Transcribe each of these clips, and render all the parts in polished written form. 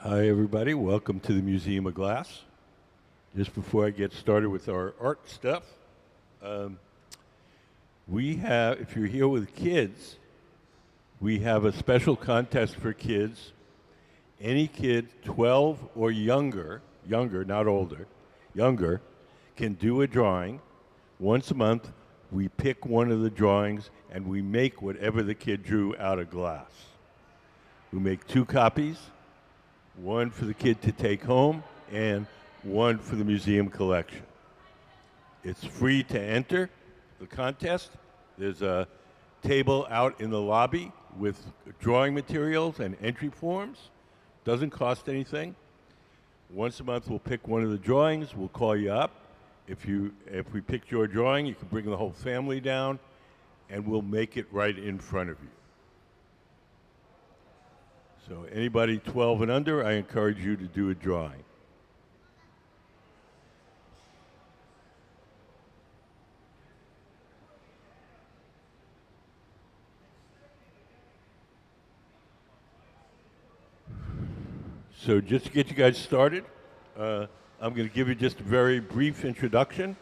Hi, everybody. Welcome to the Museum of Glass. Just before I get started with our art stuff, we have, if you're here with kids, we have a special contest for kids. Any kid 12 or younger, not older, younger, can do a drawing. Once a month, we pick one of the drawings and we make whatever the kid drew out of glass. We make 2 copies, one for the kid to take home and one for the museum collection. It's free to enter the contest. There's a table out in the lobby with drawing materials and entry forms. Doesn't cost anything. Once a month we'll pick one of the drawings, we'll call you up. If we picked your drawing, you can bring the whole family down and we'll make it right in front of you. So anybody 12 and under, I encourage you to do a drawing. So just to get you guys started, I'm going to give you just a very brief introduction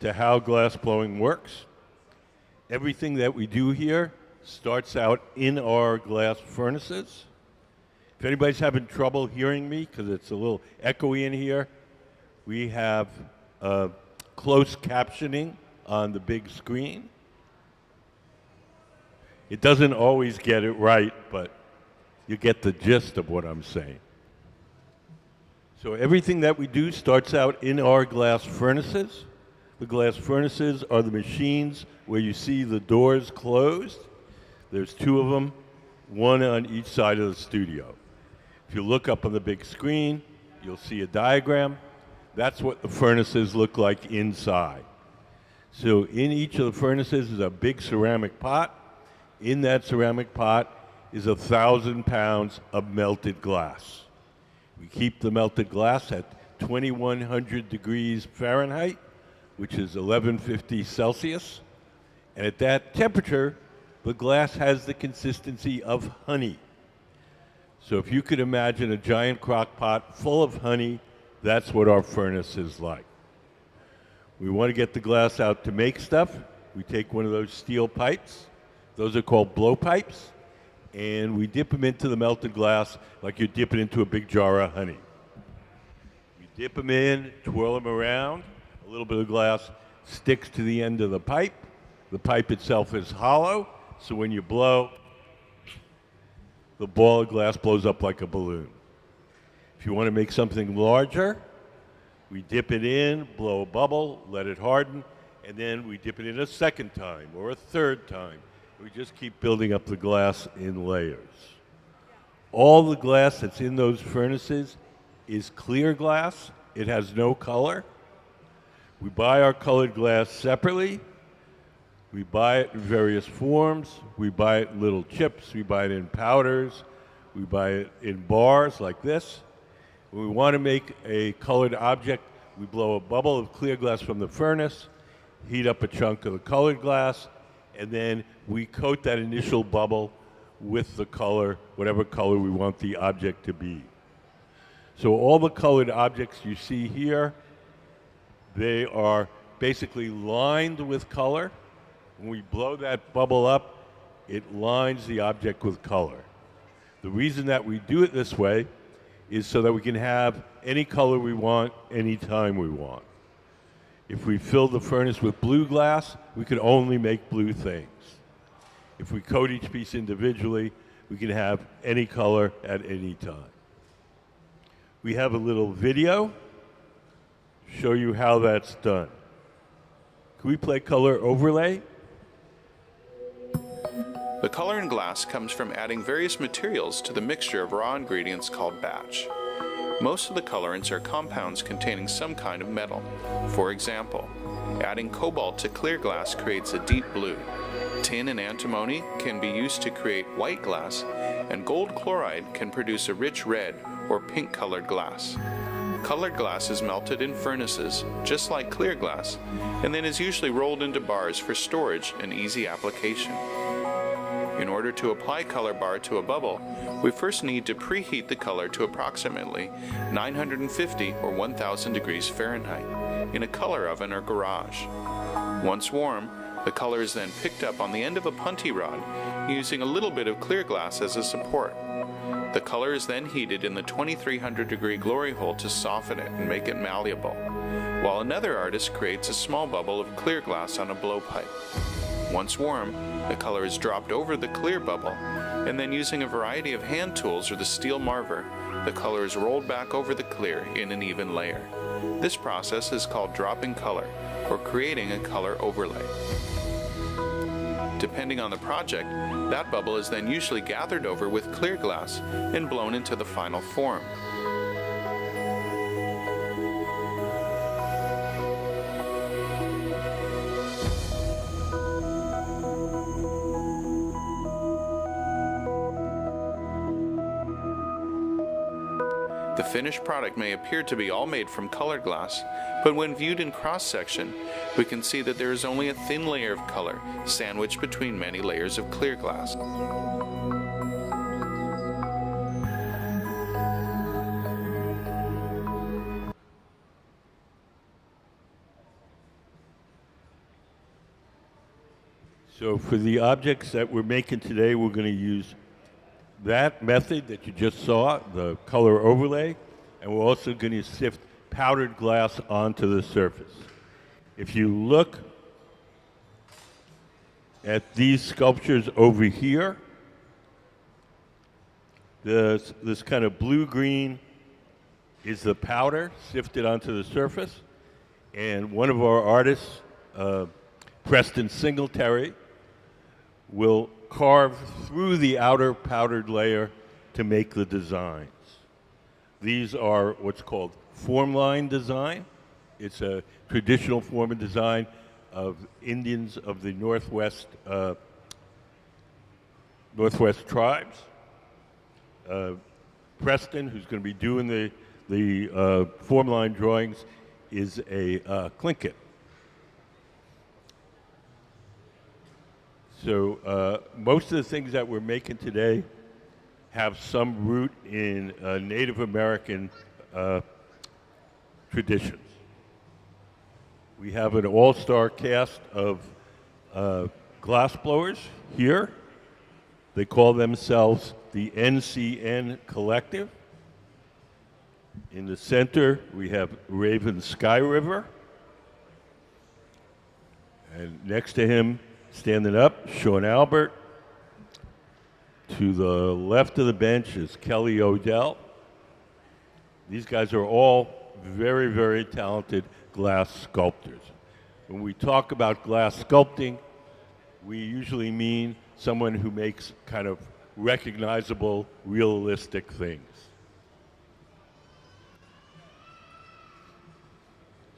to how glass blowing works. Everything that we do here starts out in our glass furnaces. If anybody's having trouble hearing me, because it's a little echoey in here, we have closed captioning on the big screen. It doesn't always get it right, but you get the gist of what I'm saying. So everything that we do starts out in our glass furnaces. The glass furnaces are the machines where you see the doors closed. There's 2 of them, one on each side of the studio. If you look up on the big screen, you'll see a diagram. That's what the furnaces look like inside. So in each of the furnaces is a big ceramic pot. In that ceramic pot is 1,000 pounds of melted glass. We keep the melted glass at 2,100 degrees Fahrenheit, which is 1150 Celsius. And at that temperature, the glass has the consistency of honey. So if you could imagine a giant crock pot full of honey, that's what our furnace is like. We want to get the glass out to make stuff. We take one of those steel pipes. Those are called blowpipes. And we dip them into the melted glass like you're dipping into a big jar of honey. We dip them in, twirl them around. A little bit of glass sticks to the end of the pipe. The pipe itself is hollow, so when you blow, the ball of glass blows up like a balloon. If you want to make something larger, we dip it in, blow a bubble, let it harden, and then we dip it in a second time or a third time. We just keep building up the glass in layers. All the glass that's in those furnaces is clear glass. It has no color. We buy our colored glass separately. We buy it in various forms. We buy it in little chips. We buy it in powders. We buy it in bars like this. When we want to make a colored object, we blow a bubble of clear glass from the furnace, heat up a chunk of the colored glass, and then we coat that initial bubble with the color, whatever color we want the object to be. So all the colored objects you see here, they are basically lined with color. When we blow that bubble up, it lines the object with color. The reason that we do it this way is so that we can have any color we want, anytime we want. If we fill the furnace with blue glass, we can only make blue things. If we coat each piece individually, we can have any color at any time. We have a little video to show you how that's done. Can we play color overlay? The color in glass comes from adding various materials to the mixture of raw ingredients called batch. Most of the colorants are compounds containing some kind of metal. For example, adding cobalt to clear glass creates a deep blue. Tin and antimony can be used to create white glass, and gold chloride can produce a rich red or pink colored glass. Colored glass is melted in furnaces, just like clear glass, and then is usually rolled into bars for storage and easy application. In order to apply color bar to a bubble, we first need to preheat the color to approximately 950 or 1000 degrees Fahrenheit in a color oven or garage. Once warm, the color is then picked up on the end of a punty rod using a little bit of clear glass as a support. The color is then heated in the 2300 degree glory hole to soften it and make it malleable, while another artist creates a small bubble of clear glass on a blowpipe. Once warm, the color is dropped over the clear bubble, and then using a variety of hand tools or the steel marver, the color is rolled back over the clear in an even layer. This process is called dropping color, or creating a color overlay. Depending on the project, that bubble is then usually gathered over with clear glass and blown into the final form. The finished product may appear to be all made from colored glass, but when viewed in cross-section, we can see that there is only a thin layer of color sandwiched between many layers of clear glass. So for the objects that we're making today, we're going to use that method that you just saw, the color overlay, and we're also going to sift powdered glass onto the surface. If you look at these sculptures over here, this kind of blue-green is the powder sifted onto the surface, and one of our artists, Preston Singletary, will carve through the outer powdered layer to make the designs. These are what's called form line design. It's a traditional form of design of Indians of the Northwest tribes. Preston, who's going to be doing the form line drawings, is a Tlingit. So most of the things that we're making today have some root in Native American traditions. We have an all-star cast of glassblowers here. They call themselves the NCN Collective. In the center, we have Raven Skyriver. And next to him, standing up, Sean Albert. To the left of the bench is Kelly Odell. These guys are all very, very talented glass sculptors. When we talk about glass sculpting, we usually mean someone who makes kind of recognizable, realistic things.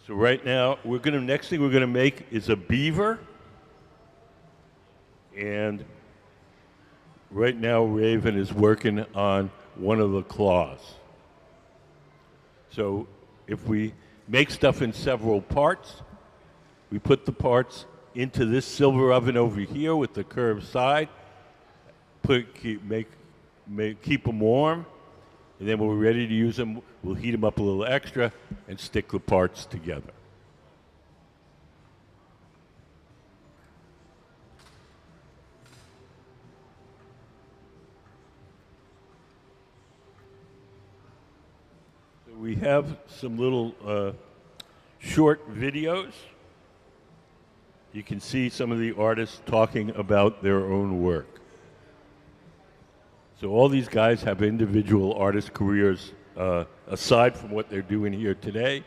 So right now, next thing we're gonna make is a beaver. And right now, Raven is working on one of the claws. So if we make stuff in several parts, we put the parts into this silver oven over here with the curved side, keep them warm, and then when we're ready to use them, we'll heat them up a little extra and stick the parts together. We have some little short videos. You can see some of the artists talking about their own work. So all these guys have individual artist careers aside from what they're doing here today,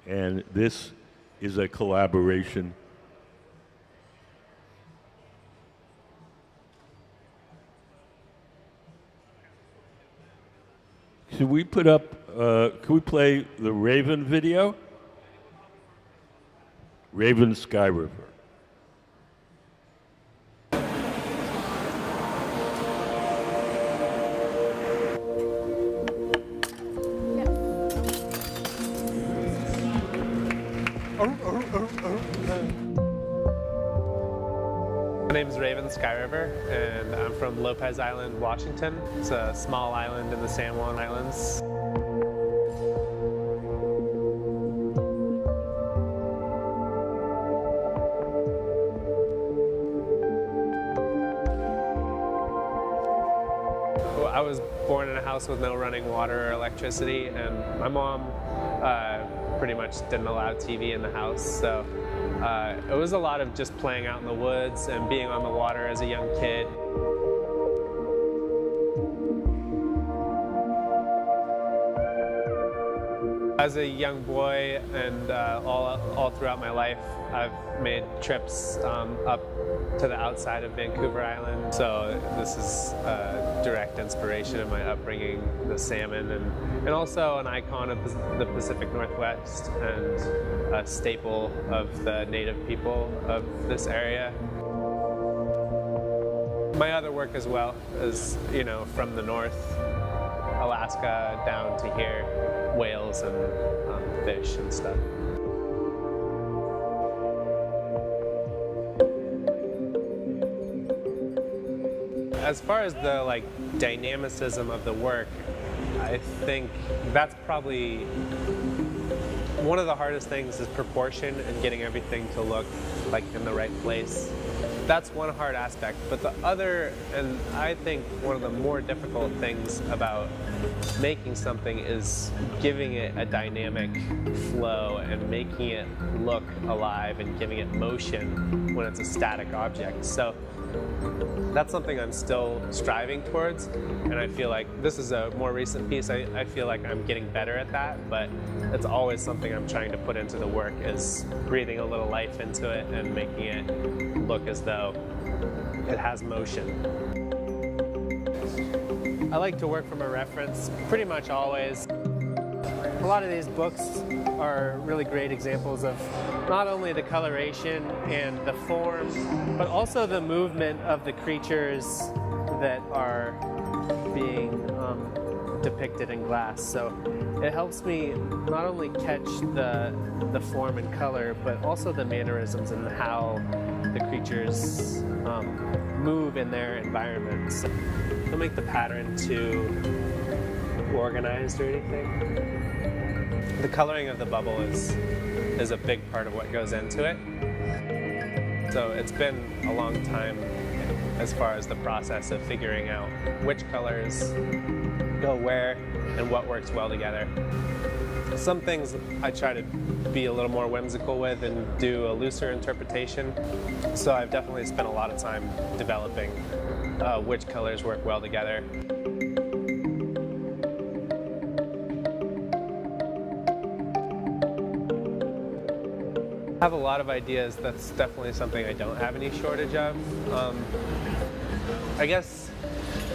and this is a collaboration. Should we put up, can we play the Raven video? Raven Skyriver. My name is Raven Skyriver. Skyriver, and I'm from Lopez Island, Washington. It's a small island in the San Juan Islands. I was born in a house with no running water or electricity, and my mom pretty much didn't allow TV in the house, so it was a lot of just playing out in the woods and being on the water as a young kid. As a young boy and all throughout my life, I've made trips up to the outside of Vancouver Island. So this is a direct inspiration of my upbringing, the salmon, and also an icon of the Pacific Northwest and a staple of the native people of this area. My other work as well is, you know, from the north, Alaska down to here, whales and fish and stuff. As far as the dynamicism of the work, I think that's probably one of the hardest things is proportion and getting everything to look like in the right place. That's one hard aspect, but the other, and I think one of the more difficult things about making something is giving it a dynamic flow and making it look alive and giving it motion when it's a static object. So that's something I'm still striving towards, and I feel like this is a more recent piece. I feel like I'm getting better at that, but it's always something I'm trying to put into the work, is breathing a little life into it and making it look as though it has motion. I like to work from a reference pretty much always. A lot of these books are really great examples of not only the coloration and the form, but also the movement of the creatures that are being depicted in glass. So it helps me not only catch the form and color, but also the mannerisms and how the creatures move in their environments. Don't make the pattern too organized or anything. The coloring of the bubble is a big part of what goes into it. So it's been a long time as far as the process of figuring out which colors go where and what works well together. Some things I try to be a little more whimsical with and do a looser interpretation. So I've definitely spent a lot of time developing which colors work well together. I have a lot of ideas. That's definitely something I don't have any shortage of. I guess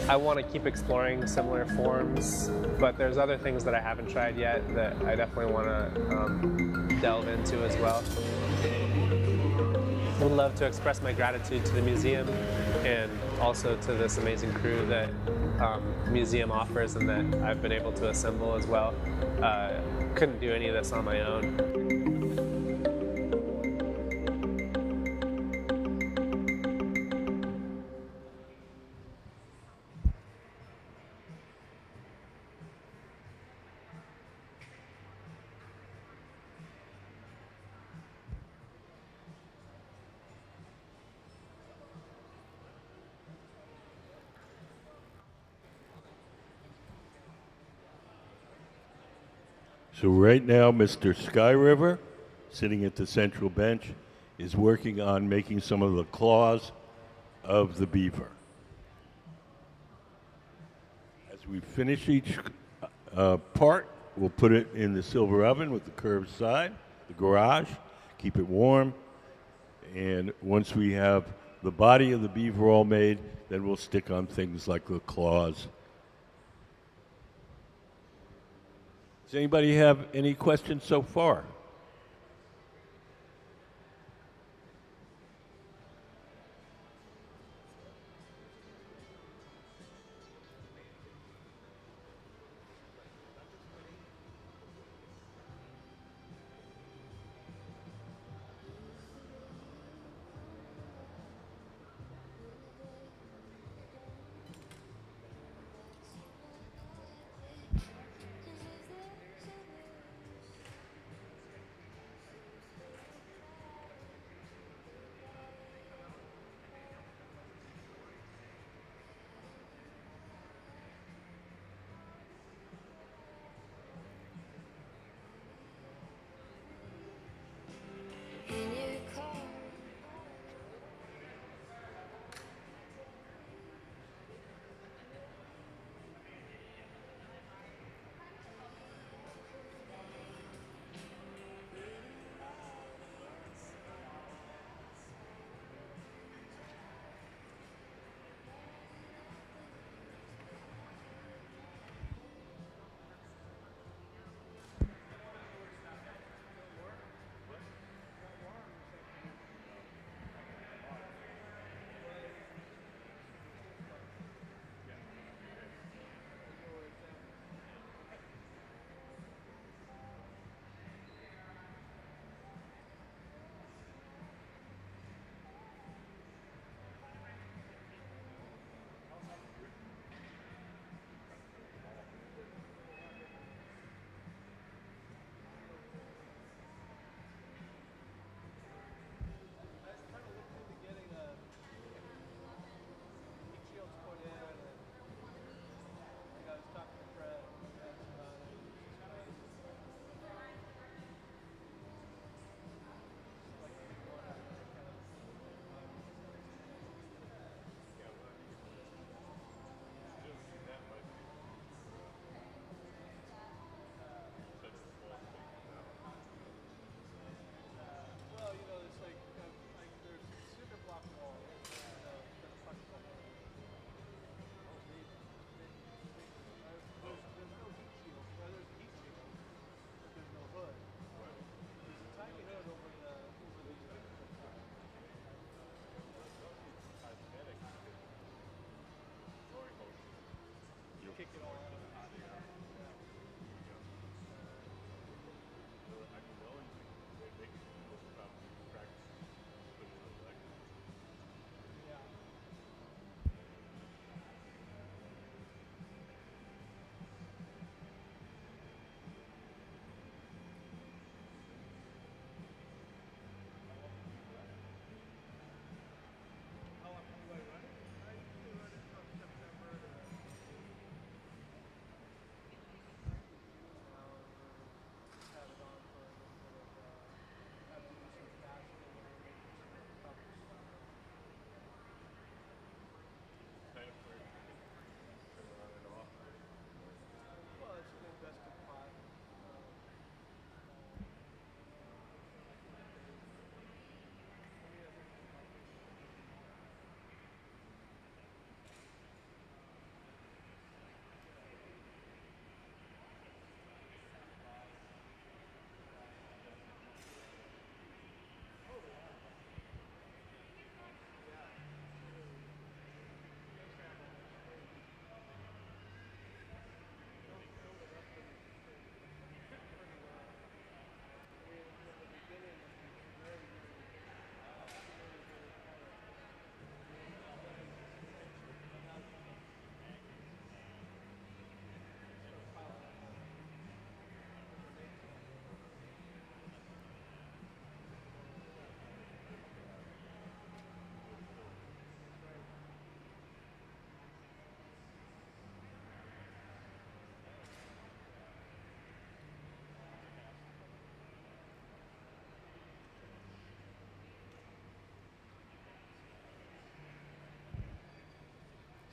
I want to keep exploring similar forms, but there's other things that I haven't tried yet that I definitely want to delve into as well. I would love to express my gratitude to the museum and also to this amazing crew that the museum offers and that I've been able to assemble as well. Couldn't do any of this on my own. So right now, Mr. Skyriver, sitting at the central bench, is working on making some of the claws of the beaver. As we finish each part, we'll put it in the silver oven with the curved side, the garage, keep it warm, and once we have the body of the beaver all made, then we'll stick on things like the claws. Does anybody have any questions so far?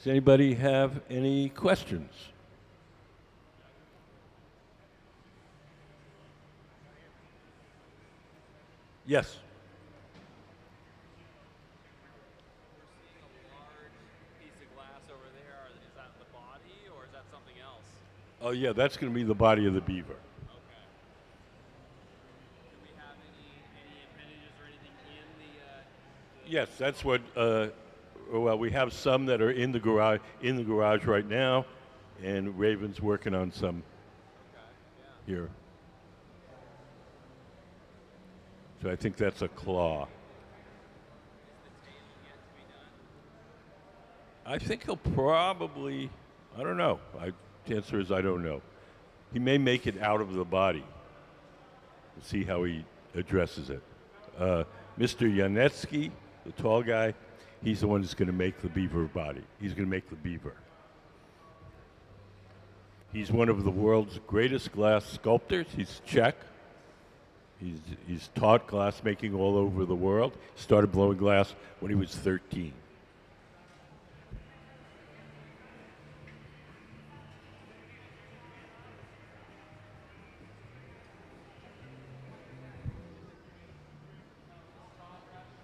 Does anybody have any questions? Yes. Oh yeah, that's going to be the body of the beaver. Okay. Do we have any appendages or anything in the? Yes, that's what. Well, we have some that are in the garage right now, and Raven's working on some here. So I think that's a claw. Is the tail yet to be done? I think he'll probably. I don't know. The answer is I don't know. He may make it out of the body. We'll see how he addresses it. Mr. Janecký, the tall guy, he's the one that's going to make the beaver body. He's going to make the beaver. He's one of the world's greatest glass sculptors. He's Czech. He's taught glass making all over the world. Started blowing glass when he was 13.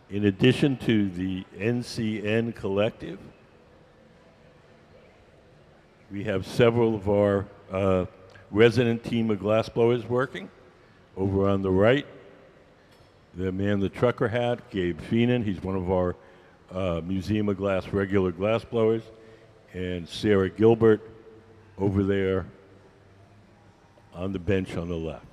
In addition to the NCN Collective, we have several of our resident team of glassblowers working. Over on the right, the man the trucker hat, Gabe Feenan, he's one of our Museum of Glass regular glassblowers, and Sarah Gilbert over there on the bench on the left.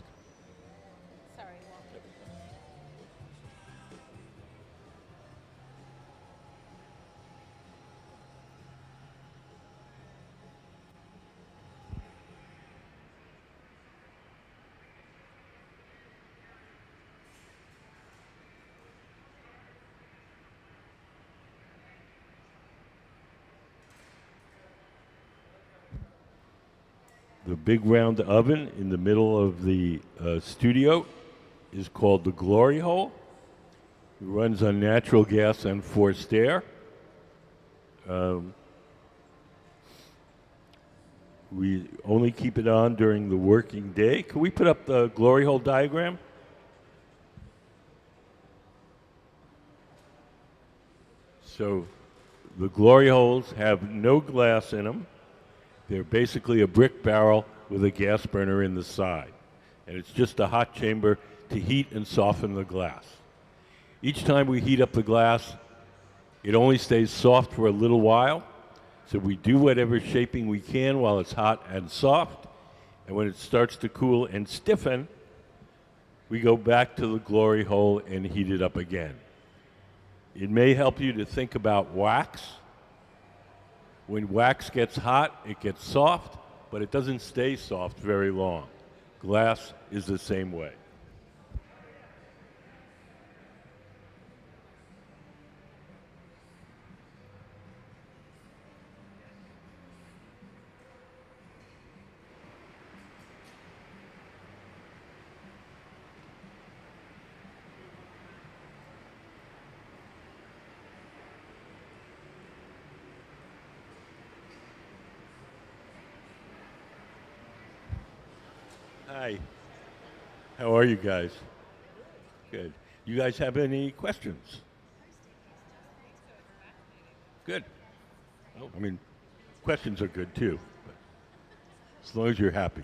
The big round oven in the middle of the studio is called the Glory Hole. It runs on natural gas and forced air. We only keep it on during the working day. Can we put up the Glory Hole diagram? So the Glory Holes have no glass in them. They're basically a brick barrel with a gas burner in the side. And it's just a hot chamber to heat and soften the glass. Each time we heat up the glass, it only stays soft for a little while. So we do whatever shaping we can while it's hot and soft. And when it starts to cool and stiffen, we go back to the Glory Hole and heat it up again. It may help you to think about wax. When wax gets hot, it gets soft, but it doesn't stay soft very long. Glass is the same way. Hi. How are you guys? Good. You guys have any questions? Good. Oh, I mean, questions are good too, but as long as you're happy.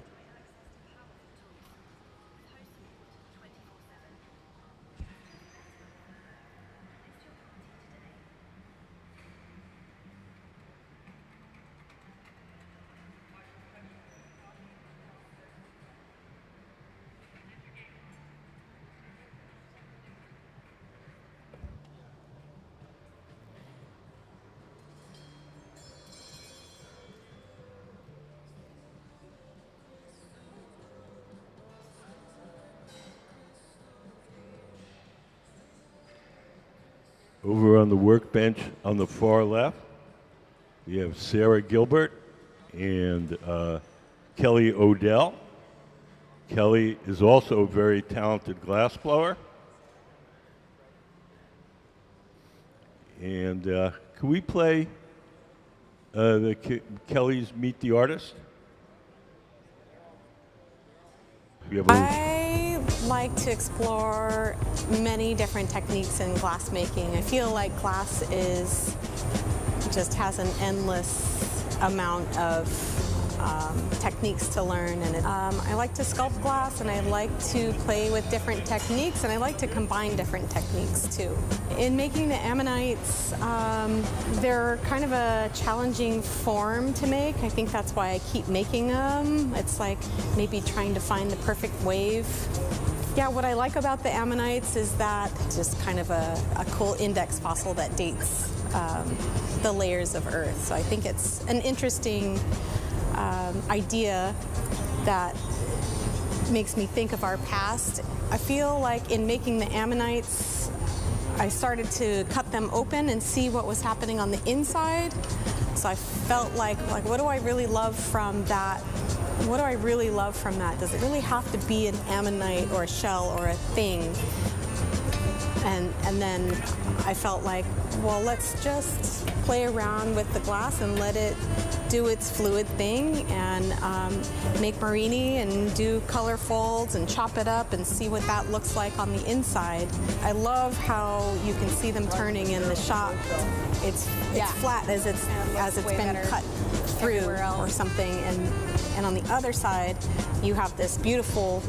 Over on the workbench on the far left, we have Sarah Gilbert and Kelly Odell. Kelly is also a very talented glassblower. And can we play Kelly's Meet the Artist? You have a little I like to explore many different techniques in glass making. I feel like glass just has an endless amount of techniques to learn, and I like to sculpt glass, and I like to play with different techniques, and I like to combine different techniques too. In making the ammonites, they're kind of a challenging form to make. I think that's why I keep making them. It's like maybe trying to find the perfect wave. Yeah, what I like about the ammonites is that it's just kind of a cool index fossil that dates the layers of Earth. So I think it's an interesting idea that makes me think of our past. I feel like in making the ammonites, I started to cut them open and see what was happening on the inside. So I felt like what do I really love from that? What do I really love from that? Does it really have to be an ammonite or a shell or a thing? And then I felt like, well, let's just play around with the glass and let it do its fluid thing, and make marini and do color folds and chop it up and see what that looks like on the inside. I love how you can see them turning in the shop. It's flat as it's been cut through or something, and on the other side you have this beautiful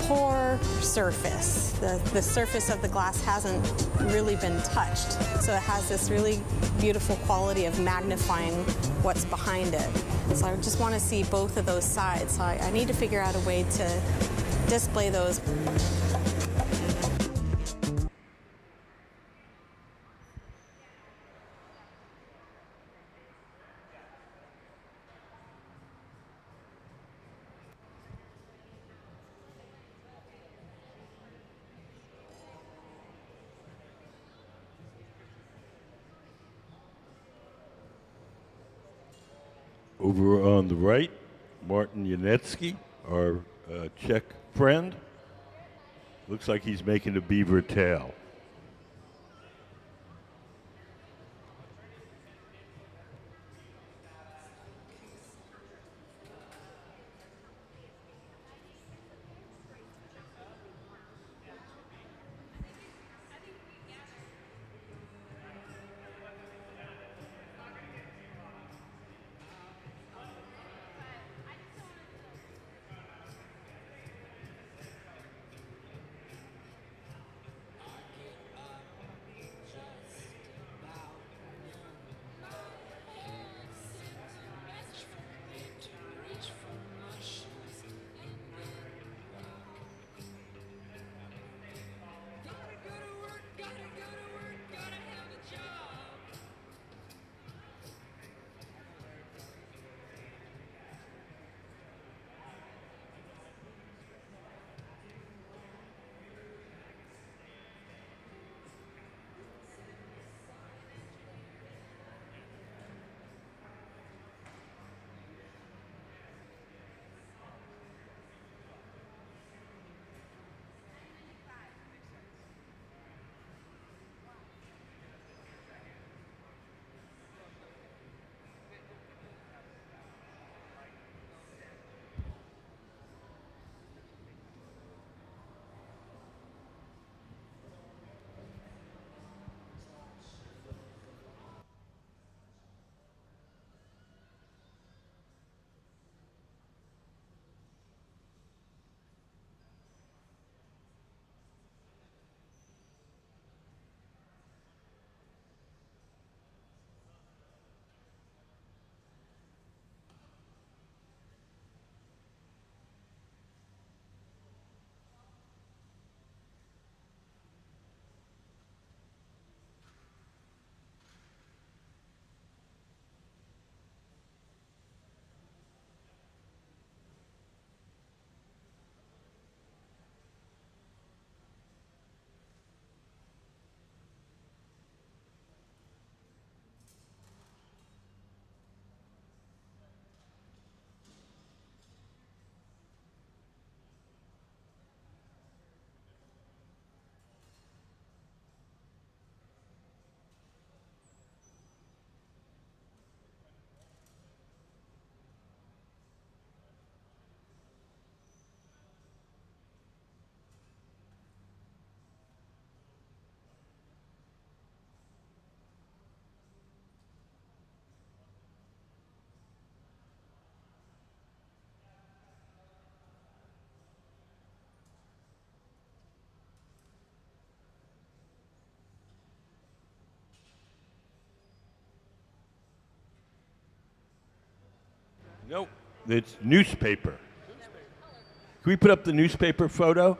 pore surface. The surface of the glass hasn't really been touched, so it has this really beautiful quality of magnifying what's behind it. So I just want to see both of those sides. So I need to figure out a way to display those. Over on the right, Martin Janecký, our Czech friend. Looks like he's making a beaver tail. Nope, it's newspaper. Can we put up the newspaper photo?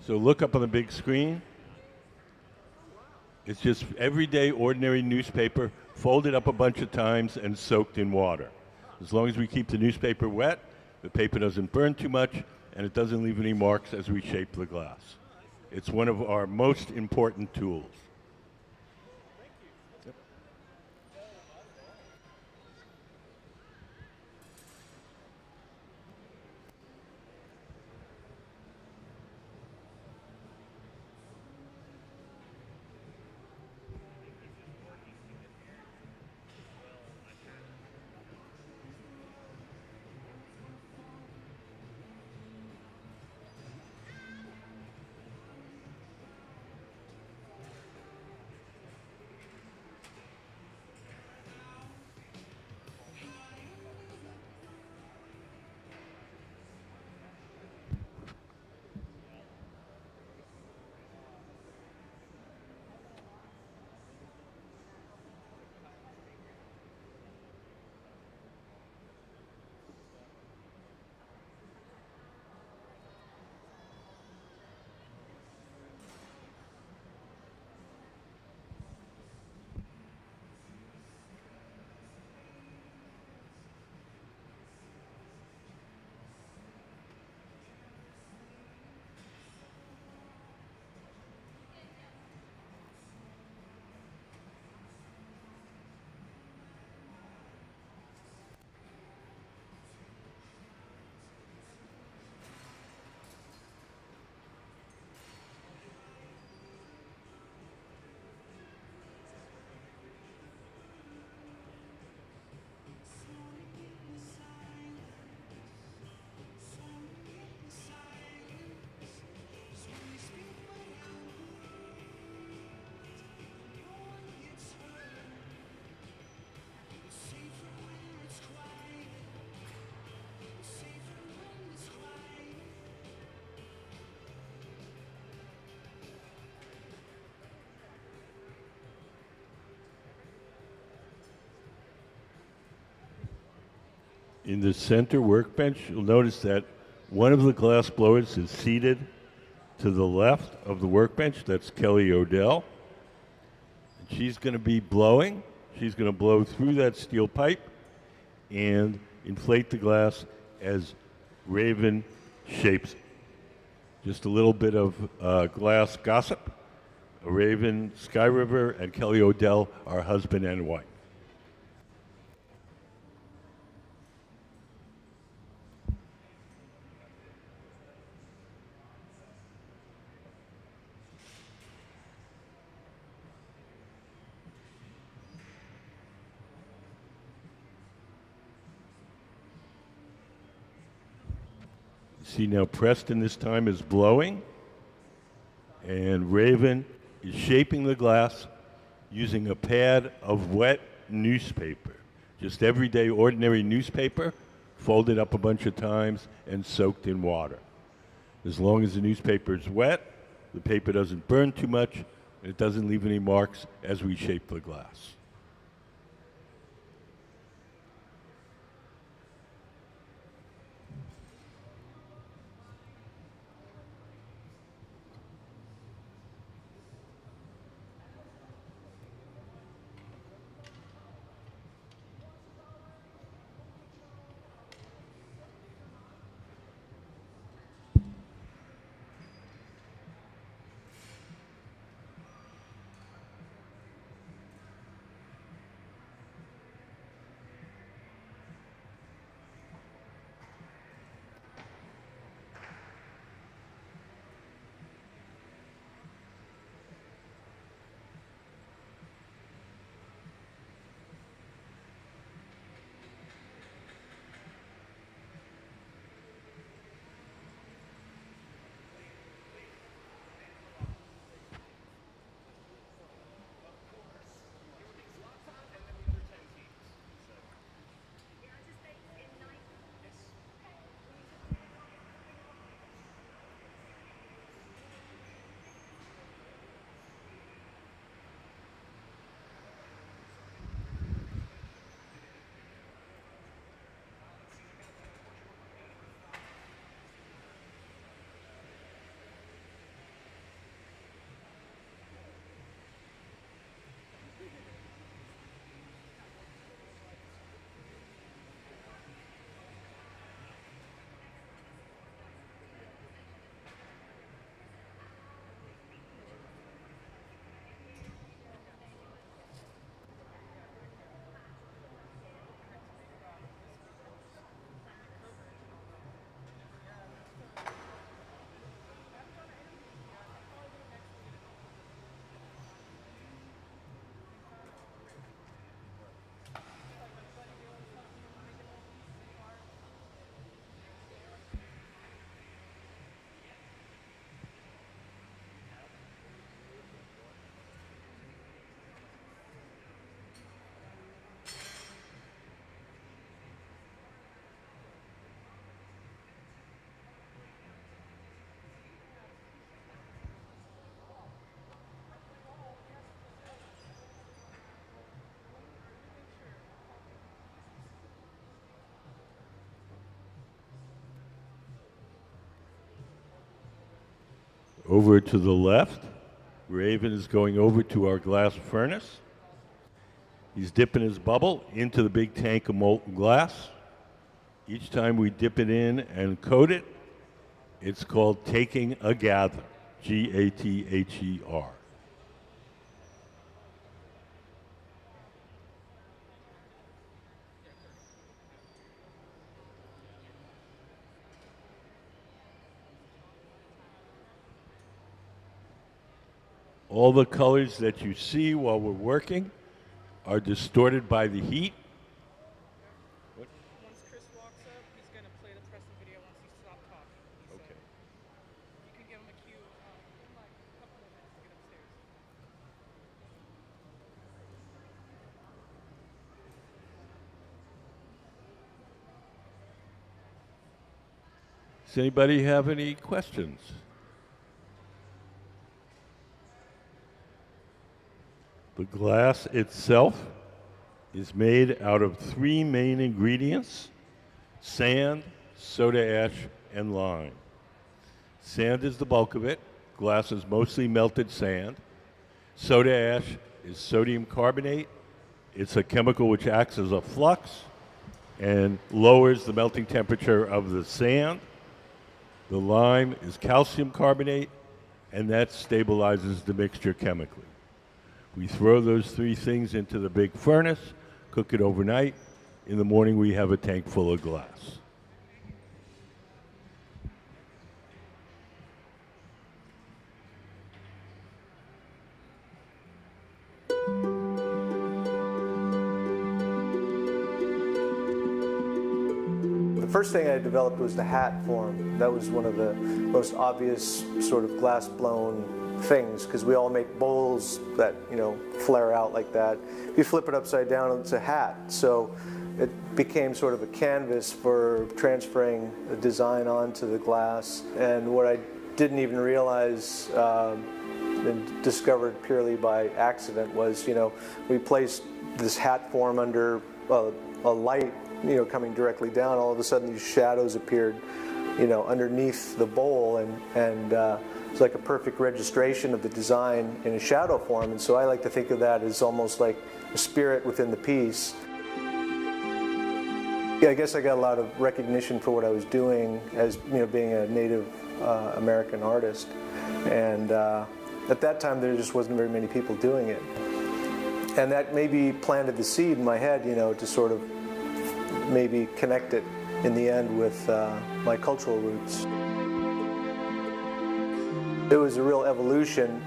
So look up on the big screen. It's just everyday, ordinary newspaper, folded up a bunch of times and soaked in water. As long as we keep the newspaper wet, the paper doesn't burn too much, and it doesn't leave any marks as we shape the glass. It's one of our most important tools. In the center workbench, you'll notice that one of the glass blowers is seated to the left of the workbench. That's Kelly Odell. And she's going to be blowing. She's going to blow through that steel pipe and inflate the glass as Raven shapes it. Just a little bit of glass gossip. Raven, Skyriver, and Kelly Odell are husband and wife. See now, Preston this time is blowing, and Raven is shaping the glass using a pad of wet newspaper. Just everyday, ordinary newspaper, folded up a bunch of times and soaked in water. As long as the newspaper is wet, the paper doesn't burn too much, and it doesn't leave any marks as we shape the glass. Over to the left, Raven is going over to our glass furnace. He's dipping his bubble into the big tank of molten glass. Each time we dip it in and coat it, it's called taking a gather, G-A-T-H-E-R. All the colors that you see while we're working are distorted by the heat. Once Chris walks up, he's going to play the Preston video once he stops talking. Okay. You can give him a cue in like a couple of minutes to get upstairs. Does anybody have any questions? The glass itself is made out of 3 main ingredients: sand, soda ash, and lime. Sand is the bulk of it. Glass is mostly melted sand. Soda ash is sodium carbonate. It's a chemical which acts as a flux and lowers the melting temperature of the sand. The lime is calcium carbonate, and that stabilizes the mixture chemically. We throw those 3 things into the big furnace, cook it overnight. In the morning, we have a tank full of glass. The first thing I developed was the hat form. That was one of the most obvious sort of glass-blown things, because we all make bowls that, you know, flare out like that. If you flip it upside down, it's a hat. So it became sort of a canvas for transferring the design onto the glass. And what I didn't even realize and discovered purely by accident was, you know, we placed this hat form under a light, you know, coming directly down. All of a sudden these shadows appeared, you know, underneath the bowl, and it's like a perfect registration of the design in a shadow form. And so I like to think of that as almost like a spirit within the piece. Yeah, I guess I got a lot of recognition for what I was doing as, you know, being a Native American artist. And at that time there just wasn't very many people doing it. And that maybe planted the seed in my head, you know, to sort of maybe connect it in the end with my cultural roots. It was a real evolution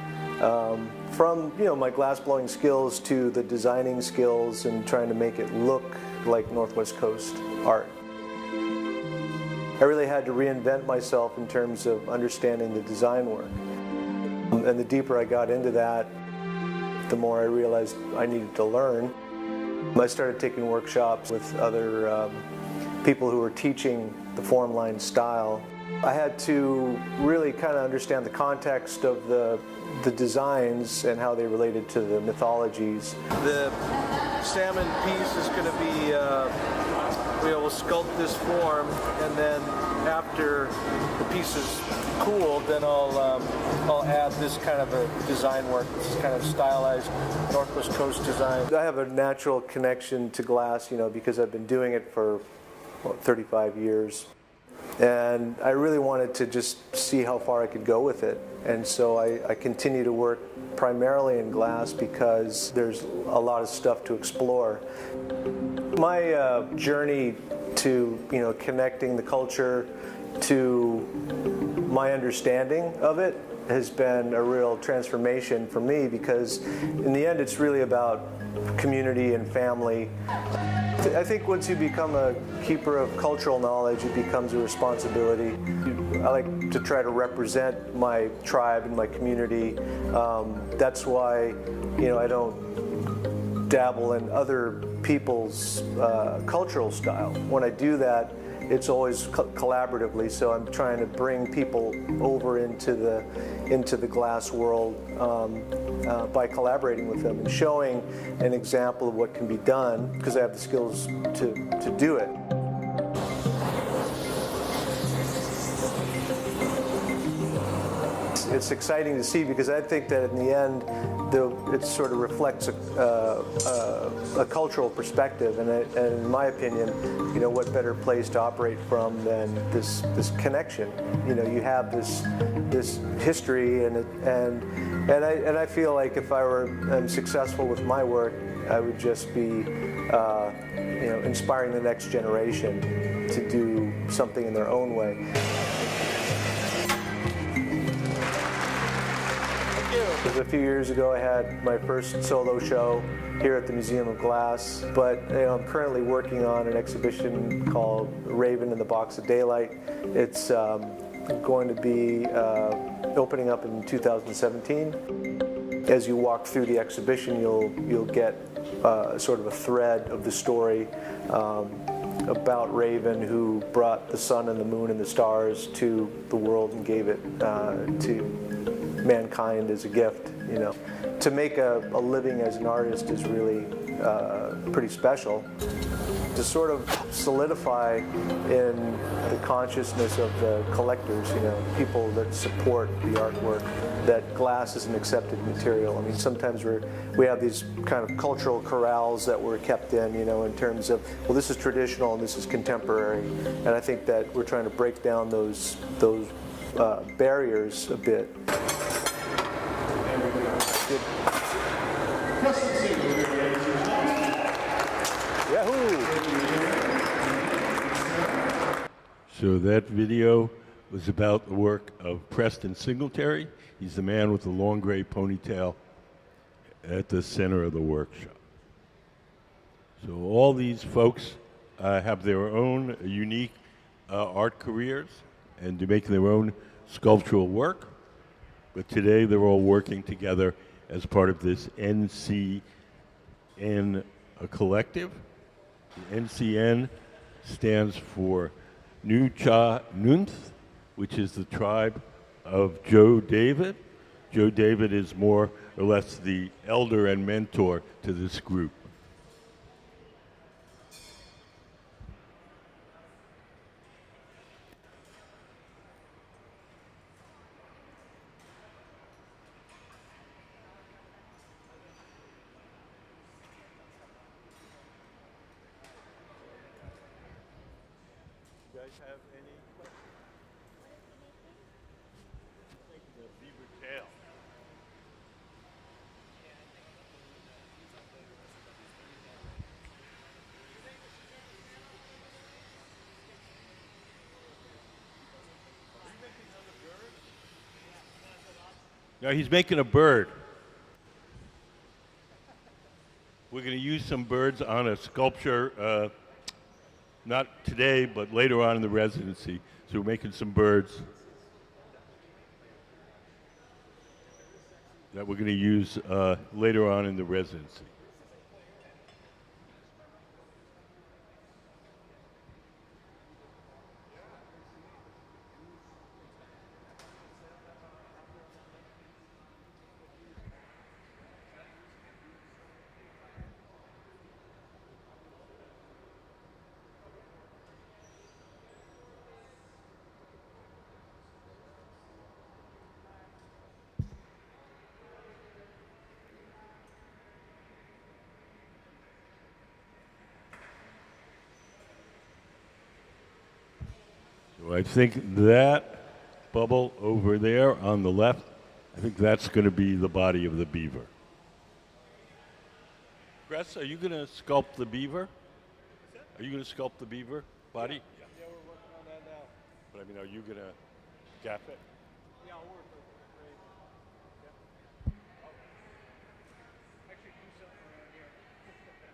from, you know, my glassblowing skills to the designing skills and trying to make it look like Northwest Coast art. I really had to reinvent myself in terms of understanding the design work. And the deeper I got into that, the more I realized I needed to learn. I started taking workshops with other people who were teaching the form line style. I had to really kind of understand the context of the designs and how they related to the mythologies. The salmon piece is going to be, we'll sculpt this form, and then after the piece is cooled, then I'll add this kind of a design work, this kind of stylized Northwest Coast design. I have a natural connection to glass, you know, because I've been doing it for 35 years. And I really wanted to just see how far I could go with it. And so I continue to work primarily in glass because there's a lot of stuff to explore. My journey to, you know, connecting the culture to my understanding of it has been a real transformation for me, because in the end it's really about community and family. I think once you become a keeper of cultural knowledge, it becomes a responsibility. I like to try to represent my tribe and my community. That's why, you know, I don't dabble in other people's cultural style. When I do that, it's always collaboratively, so I'm trying to bring people over into the glass world by collaborating with them and showing an example of what can be done, because I have the skills to do it. It's it's exciting to see, because I think that in the end, it sort of reflects a cultural perspective, and in my opinion, you know, what better place to operate from than this connection? You know, you have this history, and I feel like if I were successful with my work, I would just be, you know, inspiring the next generation to do something in their own way. A few years ago, I had my first solo show here at the Museum of Glass, but you know, I'm currently working on an exhibition called Raven in the Box of Daylight. It's going to be opening up in 2017. As you walk through the exhibition, you'll get sort of a thread of the story about Raven, who brought the sun and the moon and the stars to the world and gave it to mankind as a gift. You know, to make a living as an artist is really pretty special. To sort of solidify in the consciousness of the collectors, you know, people that support the artwork, that glass is an accepted material. I mean, sometimes we have these kind of cultural corrals that we're kept in, you know, in terms of, well, this is traditional and this is contemporary, and I think that we're trying to break down those barriers a bit. So that video was about the work of Preston Singletary. He's the man with the long gray ponytail at the center of the workshop. So all these folks have their own unique art careers and do make their own sculptural work. But today they're all working together as part of this NCN Collective. The NCN stands for Nuu-chah-nulth, which is the tribe of Joe David. Joe David is more or less the elder and mentor to this group. You guys have any questions? The beaver tail. No, he's making a bird. We're going to use some birds on a sculpture, not today, but later on in the residency. So we're making some birds that we're going to use later on in the residency. So I think that bubble over there on the left, I think that's going to be the body of the beaver. Chris, are you going to sculpt the beaver? Are you going to sculpt the beaver body? Yeah, we're working on that now. But I mean, are you going to gap it? Yeah, I'll work with Ray. Yeah. Actually do something around here. Exhausted.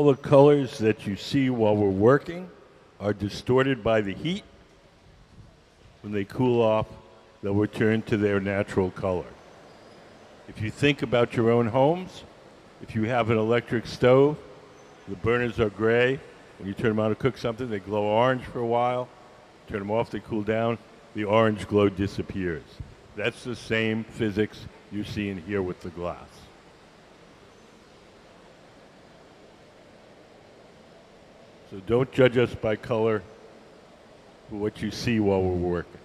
All the colors that you see while we're working are distorted by the heat. When they cool off, they'll return to their natural color. If you think about your own homes, if you have an electric stove, the burners are gray. When you turn them on to cook something, they glow orange for a while. Turn them off, they cool down. The orange glow disappears. That's the same physics you're seeing here with the glass. So don't judge us by color for what you see while we're working.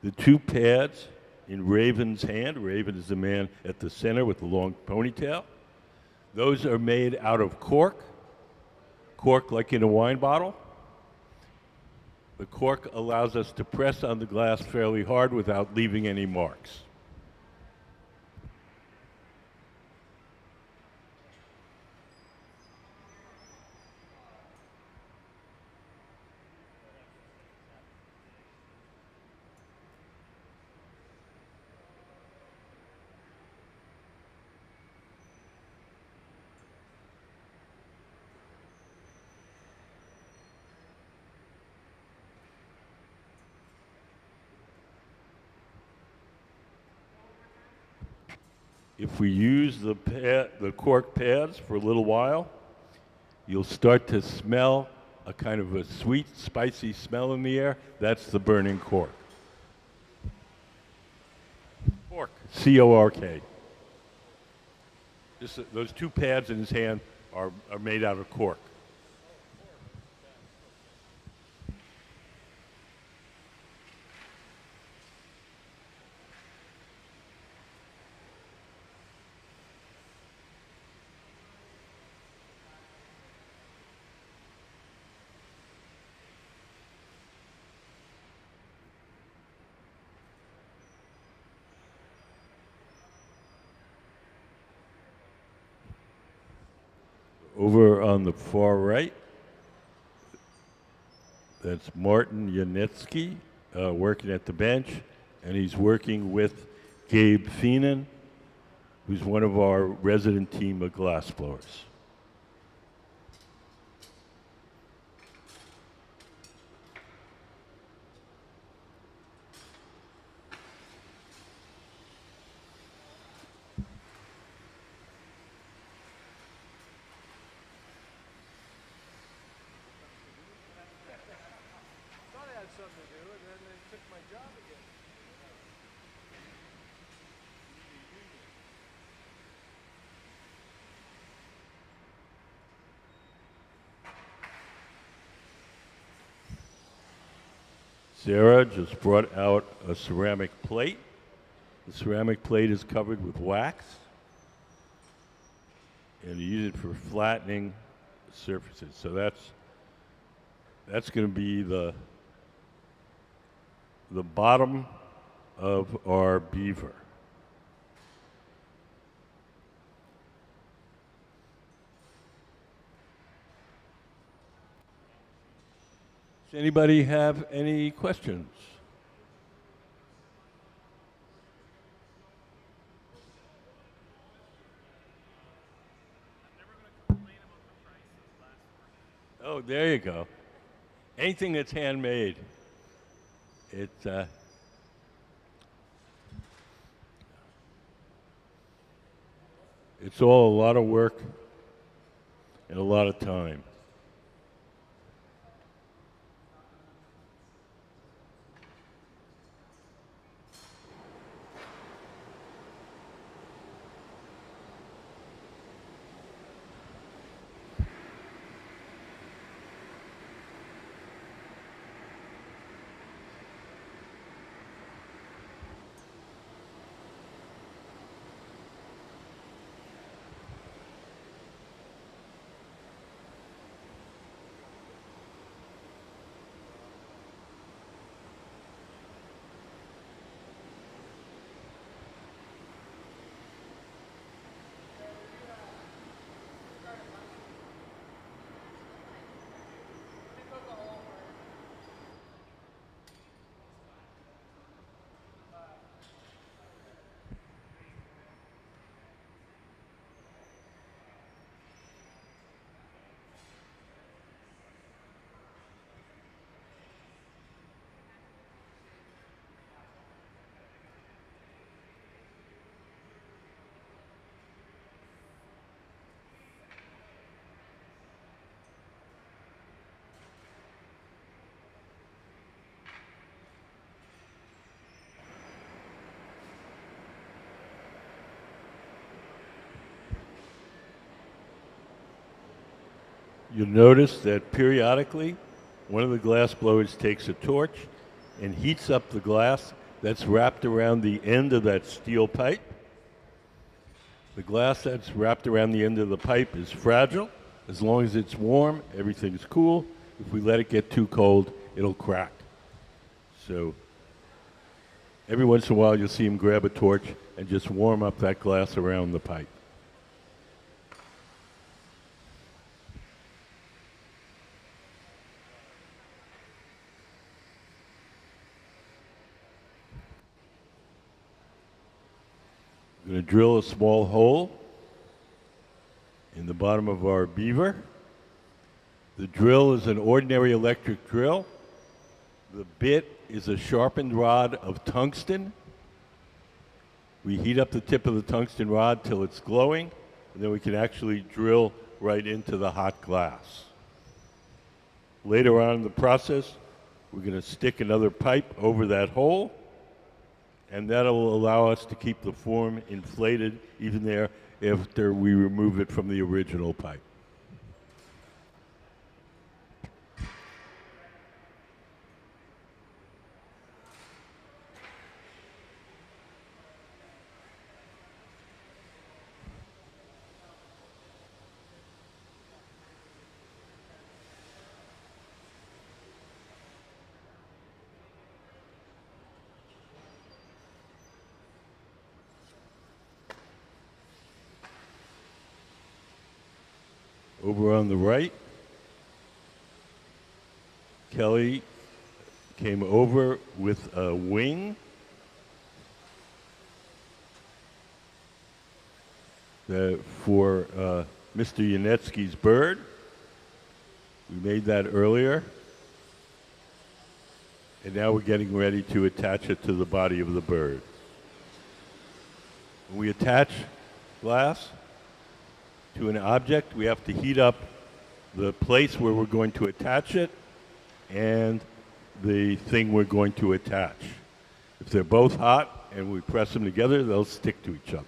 The two pads in Raven's hand, Raven is the man at the center with the long ponytail, those are made out of cork like in a wine bottle. The cork allows us to press on the glass fairly hard without leaving any marks. if we use the cork pads for a little while, you'll start to smell a kind of a sweet, spicy smell in the air. That's the burning cork. Cork, C-O-R-K. Those two pads in his hand are made out of cork. Over on the far right, that's Martin Janecký working at the bench, and he's working with Gabe Feenan, who's one of our resident team of glassblowers. Sarah just brought out a ceramic plate. The ceramic plate is covered with wax, and you use it for flattening surfaces. So that's going to be the bottom of our beaver. Does anybody have any questions? Oh, there you go. Anything that's handmade, it's all a lot of work and a lot of time. You'll notice that periodically, one of the glass blowers takes a torch and heats up the glass that's wrapped around the end of that steel pipe. The glass that's wrapped around the end of the pipe is fragile. As long as it's warm, everything's cool. If we let it get too cold, it'll crack. So every once in a while, you'll see him grab a torch and just warm up that glass around the pipe. I'm going to drill a small hole in the bottom of our beaver. The drill is an ordinary electric drill. The bit is a sharpened rod of tungsten, We heat up the tip of the tungsten rod till it's glowing, and then we can actually drill right into the hot glass. Later on in the process, we're going to stick another pipe over that hole, and that'll allow us to keep the form inflated even there after we remove it from the original pipe. Over on the right, Kelly came over with a wing for Mr. Janecký's bird. We made that earlier. And now we're getting ready to attach it to the body of the bird. When we attach glass to an object, we have to heat up the place where we're going to attach it and the thing we're going to attach. If they're both hot and we press them together, they'll stick to each other.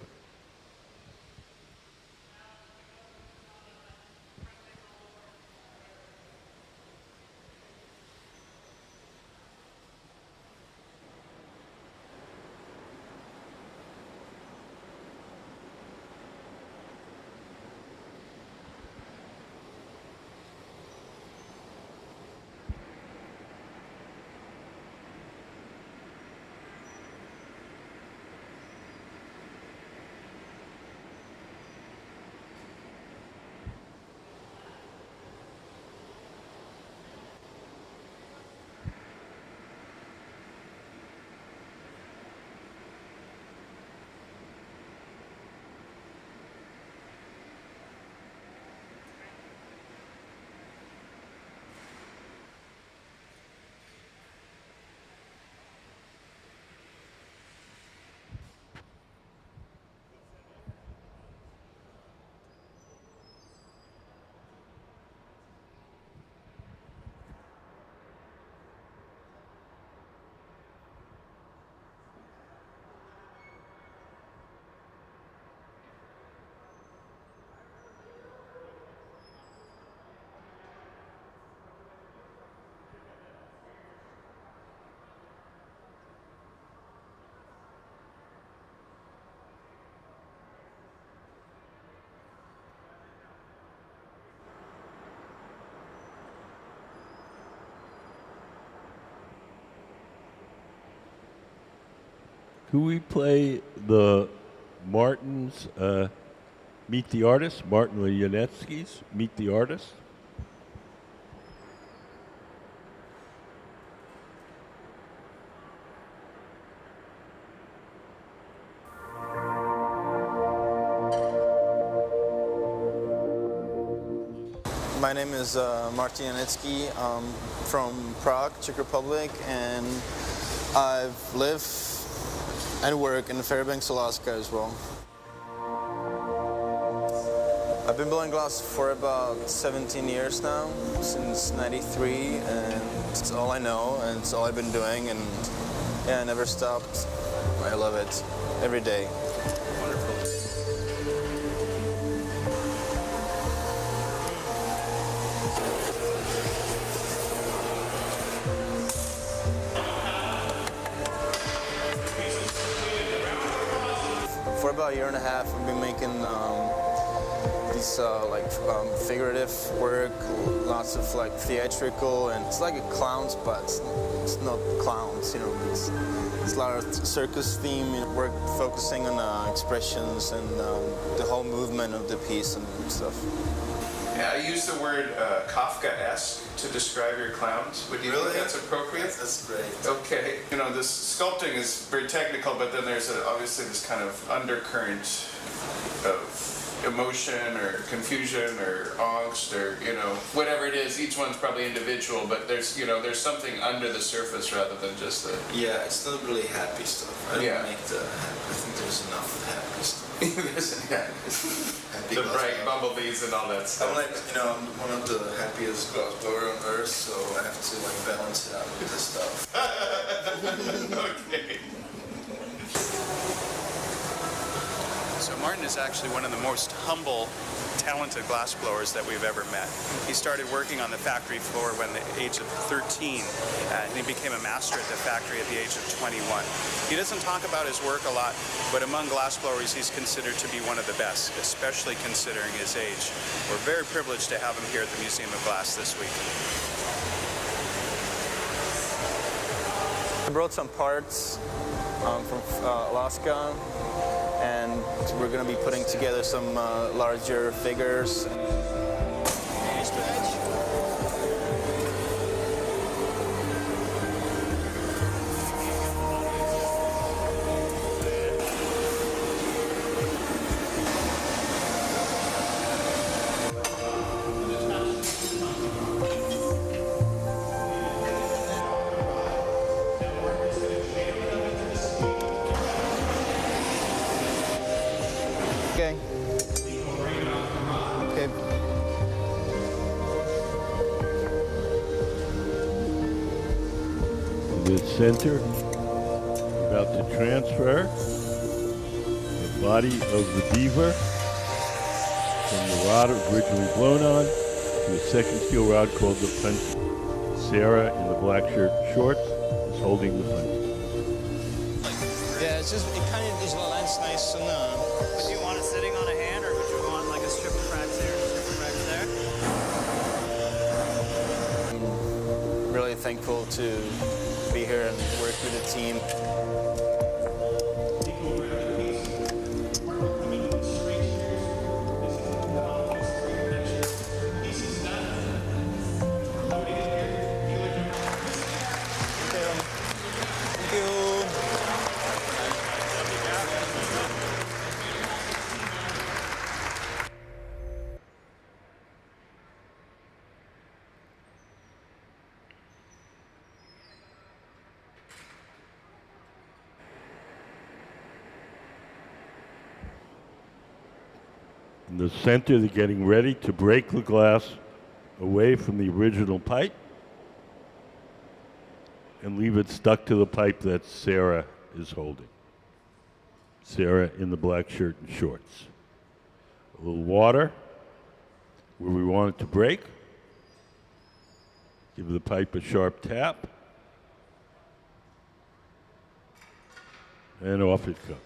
Could we play the Martin's Meet the Artist, Martin Janecký's Meet the Artist? My name is Martin Janecký. I'm from Prague, Czech Republic, and I've lived and work in Fairbanks, Alaska as well. I've been blowing glass for about 17 years now, since '93, and it's all I know, and it's all I've been doing, and yeah, I never stopped. I love it every day. For about a year and a half, I've been making these figurative work, lots of like theatrical, and it's like a clowns, but it's not clowns, you know. It's a lot of circus theme, you know, work focusing on expressions and the whole movement of the piece and stuff. Yeah, I use the word Kafka-esque to describe your clowns. Would you think that's appropriate? That's great. Okay. You know, this sculpting is very technical, but then there's obviously this kind of undercurrent of emotion or confusion or angst or, you know, whatever it is. Each one's probably individual, but there's, you know, there's something under the surface rather than just the... Yeah, it's not really happy stuff. I don't Yeah. make the happy. I think there's enough happy stuff. The bright bumblebees and all that stuff. I'm like, you know, I'm one of the happiest glassblower on earth, so I have to like balance it out with this stuff. Okay. So Martin is actually one of the most humble, talented glassblowers that we've ever met. He started working on the factory floor when the age of 13, and he became a master at the factory at the age of 21. He doesn't talk about his work a lot, but among glassblowers he's considered to be one of the best, especially considering his age. We're very privileged to have him here at the Museum of Glass this week. I brought some parts from Alaska, and we're going to be putting together some larger figures. Okay. Okay. The center, about to transfer the body of the beaver from the rod originally blown on to a second steel rod called the punch. Sarah in the black shirt and shorts is holding the punch. Yeah, it's just, it kind of is lands nice and Would you want it sitting on a hand, or would you want like a strip of cracks here and a strip of cracks there? I'm really thankful to be here and work with the team. Thank you. In the center, they're getting ready to break the glass away from the original pipe and leave it stuck to the pipe that Sarah is holding. Sarah in the black shirt and shorts. A little water where we want it to break. Give the pipe a sharp tap. And off it comes.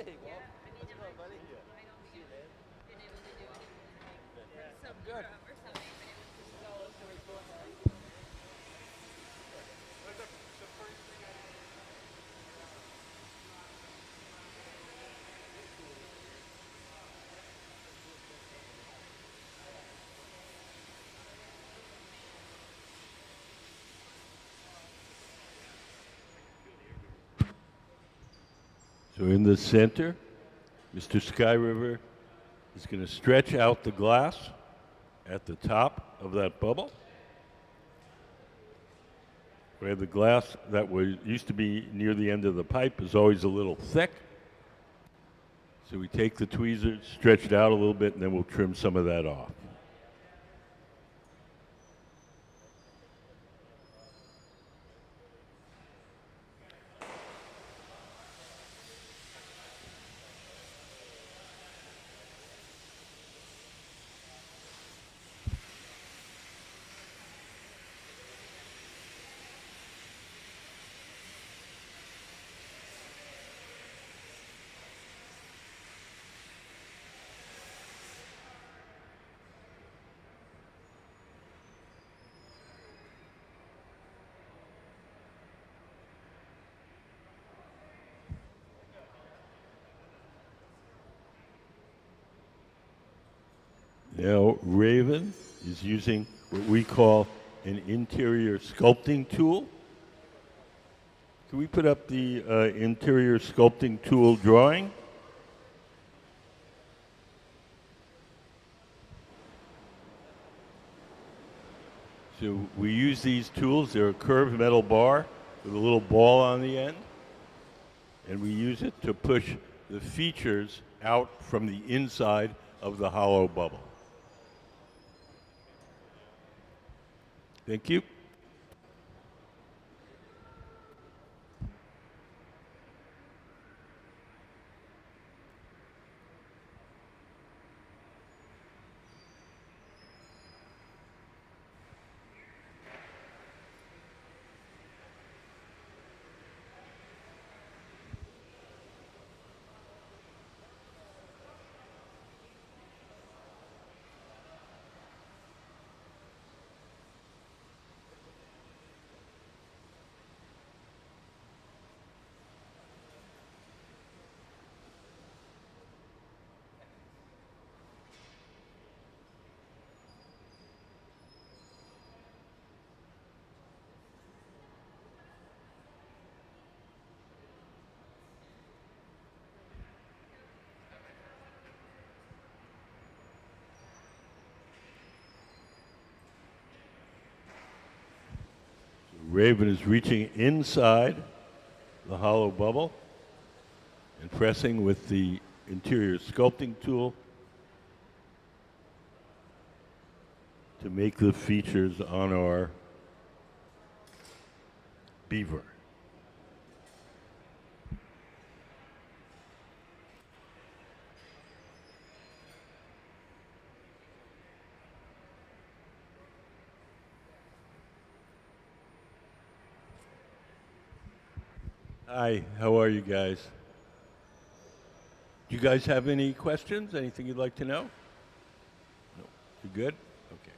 Hey, well, let's go, buddy. I'm good. So in the center, Mr. Skyriver is going to stretch out the glass at the top of that bubble, where the glass that used to be near the end of the pipe is always a little thick. So we take the tweezers, stretch it out a little bit, and then we'll trim some of that off. Now, Raven is using what we call an interior sculpting tool. Can we put up the interior sculpting tool drawing? So we use these tools. They're a curved metal bar with a little ball on the end. And we use it to push the features out from the inside of the hollow bubble. Thank you. Raven is reaching inside the hollow bubble and pressing with the interior sculpting tool to make the features on our beaver. Hi, how are you guys? Do you guys have any questions? Anything you'd like to know? No. You good? Okay.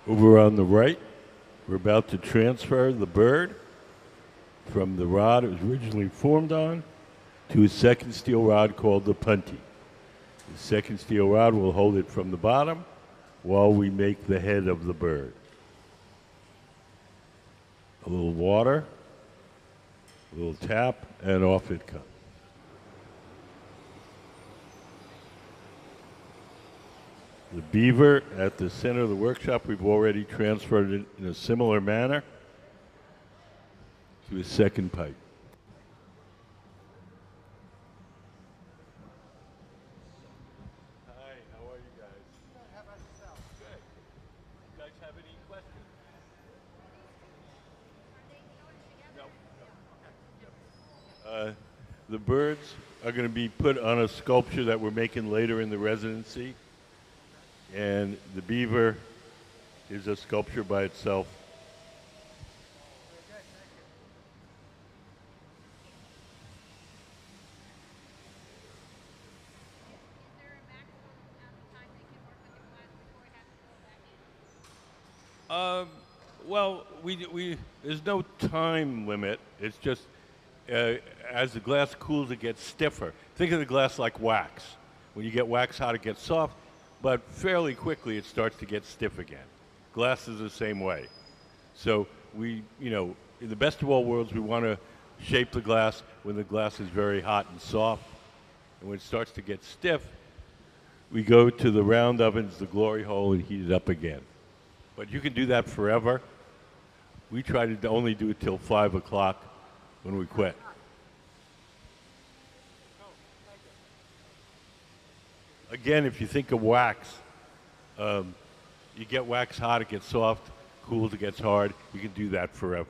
Over on the right, we're about to transfer the bird from the rod it was originally formed on to a second steel rod called the punty. The second steel rod will hold it from the bottom while we make the head of the bird. A little water, a little tap, and off it comes. The beaver at the center of the workshop, we've already transferred it in a similar manner to a second pipe. Hi, how are you guys? Good, how about yourself? Good. You guys have any questions? No. Okay. The birds are going to be put on a sculpture that we're making later in the residency. And the beaver is a sculpture by itself. Well, there's no time limit. It's just as the glass cools, it gets stiffer. Think of the glass like wax. When you get wax hot, it gets soft, but fairly quickly it starts to get stiff again. Glass is the same way. So in the best of all worlds, we want to shape the glass when the glass is very hot and soft. And when it starts to get stiff, we go to the round ovens, the glory hole, and heat it up again. But you can do that forever. We try to only do it till 5 o'clock when we quit. Again, if you think of wax, you get wax hot, it gets soft, cools, it gets hard. You can do that forever.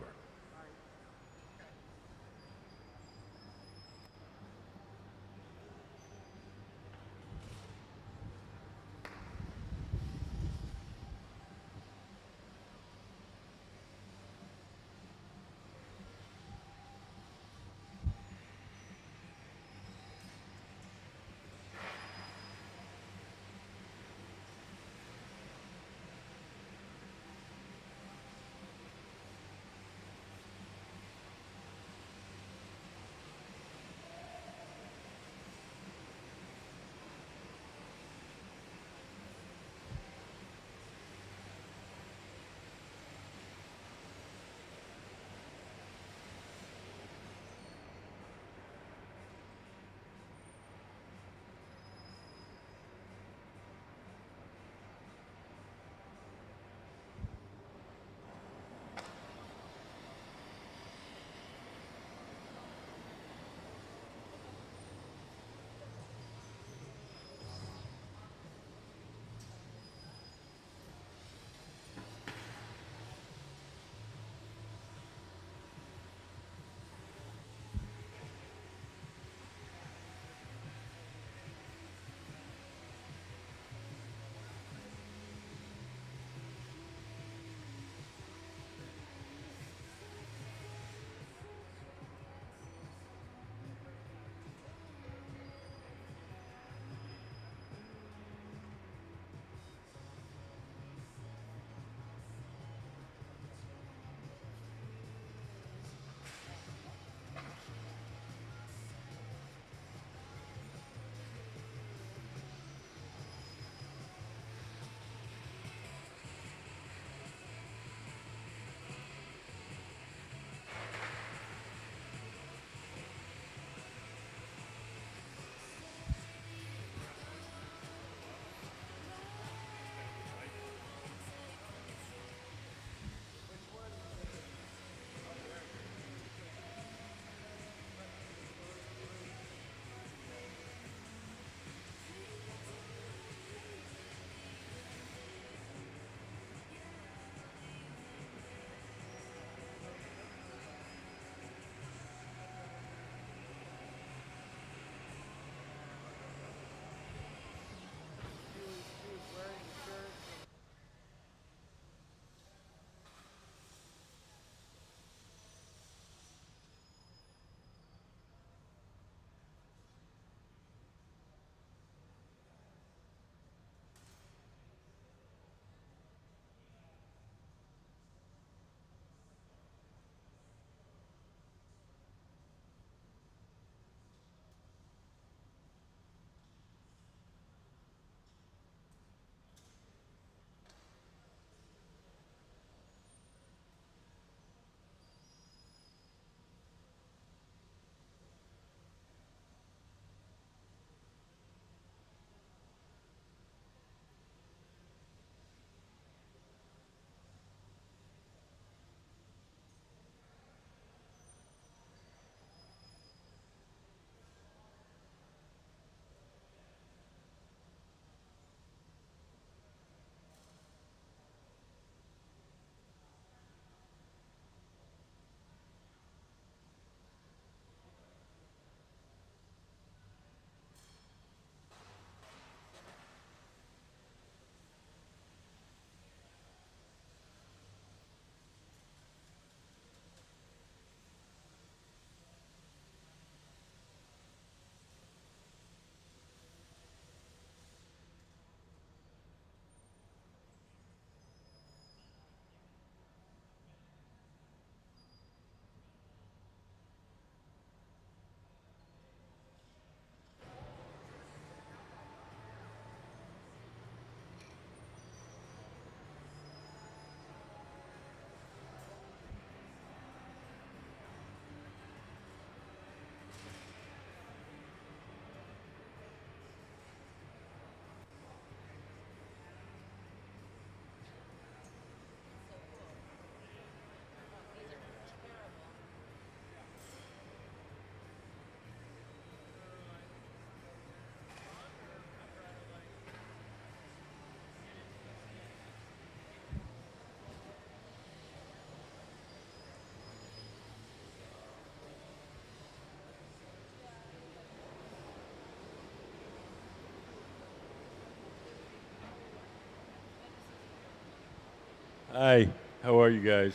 Hi, how are you guys?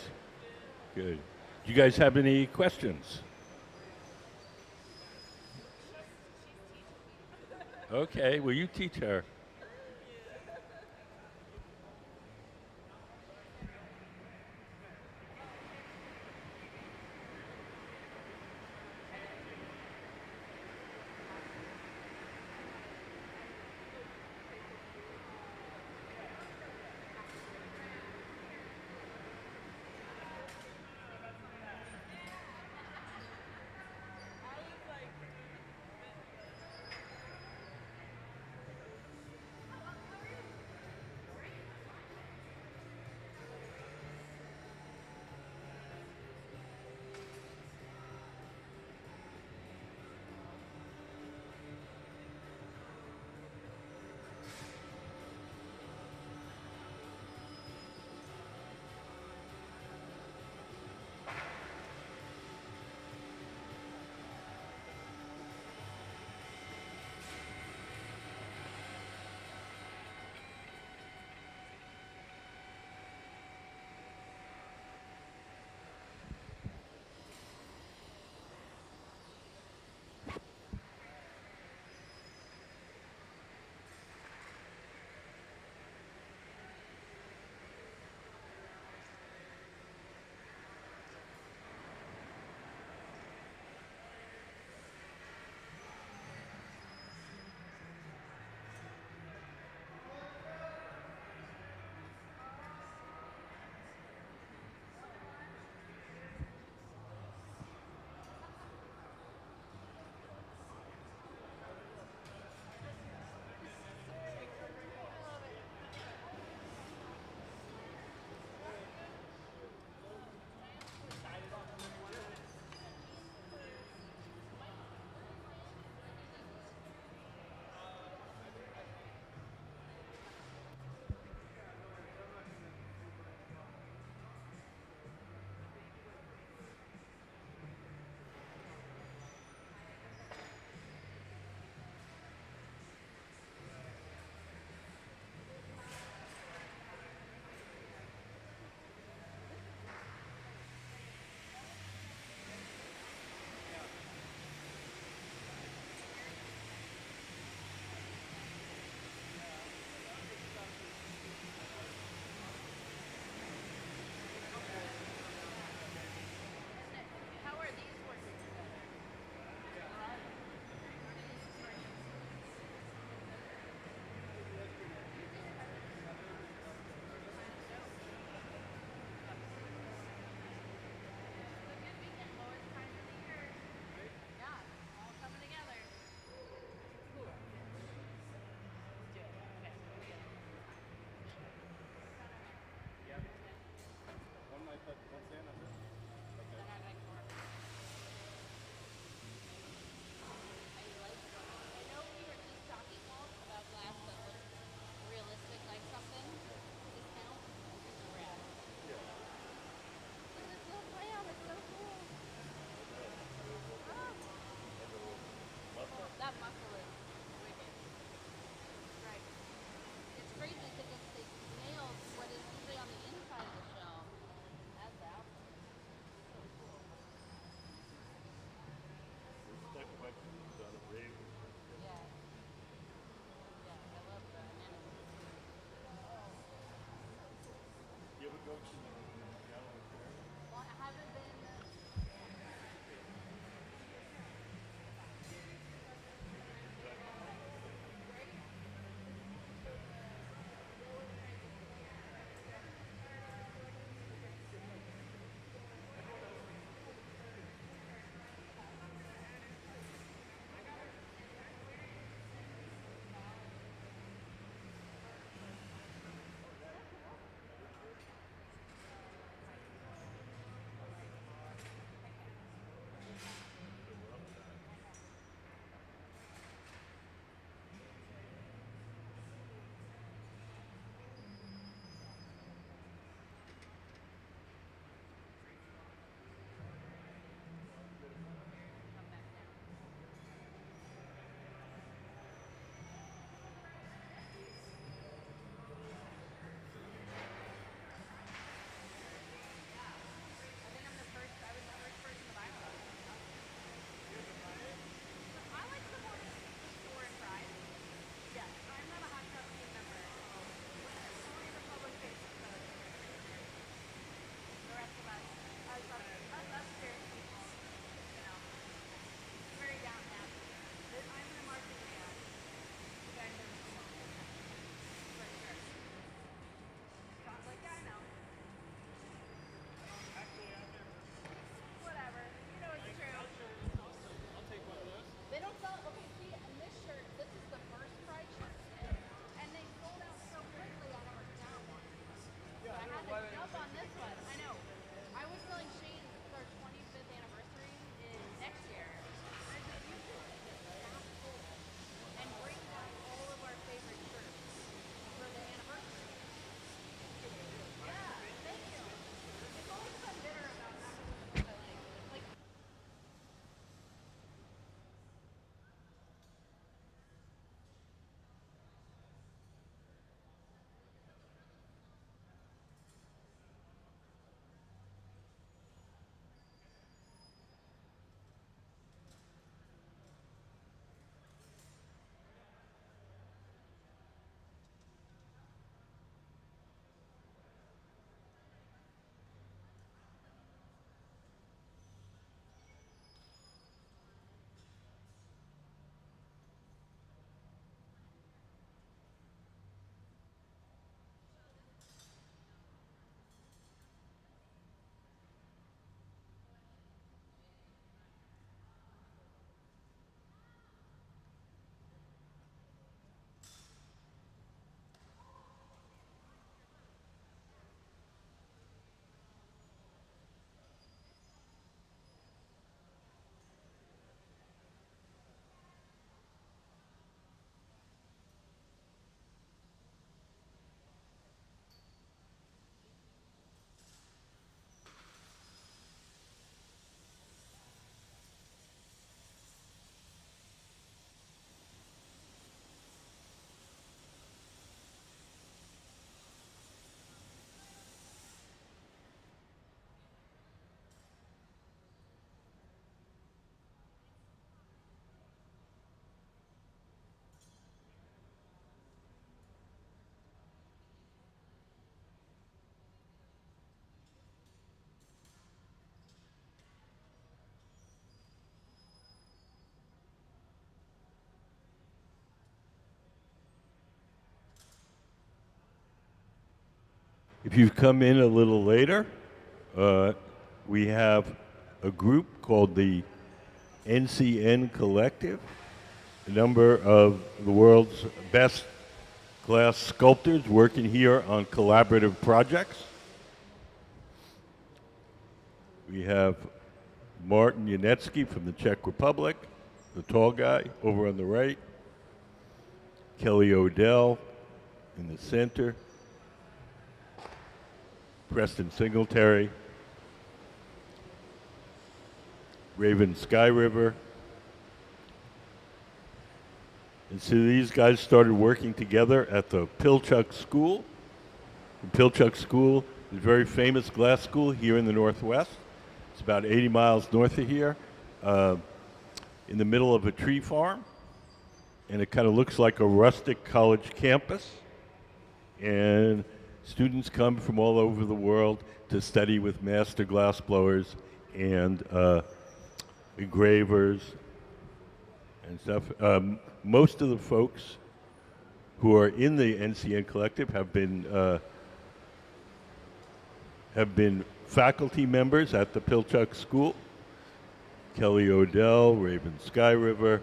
Good. Do you guys have any questions? Okay, will you teach her? Crazy because they nailed what is usually on the inside of the shell. That's the outside. If you've come in a little later, we have a group called the NCN Collective, a number of the world's best glass sculptors working here on collaborative projects. We have Martin Janecký from the Czech Republic, the tall guy over on the right, Kelly Odell in the center, Preston Singletary, Raven Skyriver. And so these guys started working together at the Pilchuck School. The Pilchuck School is a very famous glass school here in the Northwest. It's about 80 miles north of here, in the middle of a tree farm. And it kind of looks like a rustic college campus. And students come from all over the world to study with master glassblowers and engravers and stuff. Most of the folks who are in the NCN Collective have been faculty members at the Pilchuck School. Kelly Odell, Raven Skyriver,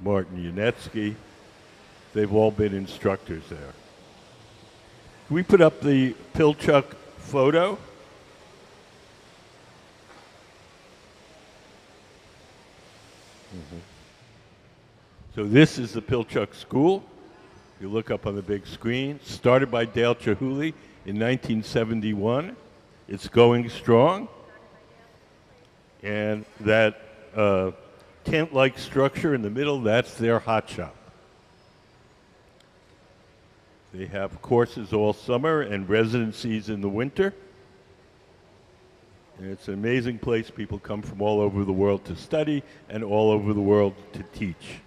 Martin Janecký. They've all been instructors there. Can we put up the Pilchuck photo? So this is the Pilchuck School. You look up on the big screen. Started by Dale Chihuly in 1971. It's going strong. And that tent-like structure in the middle, that's their hot shop. They have courses all summer and residencies in the winter. And it's an amazing place. People come from all over the world to study and all over the world to teach.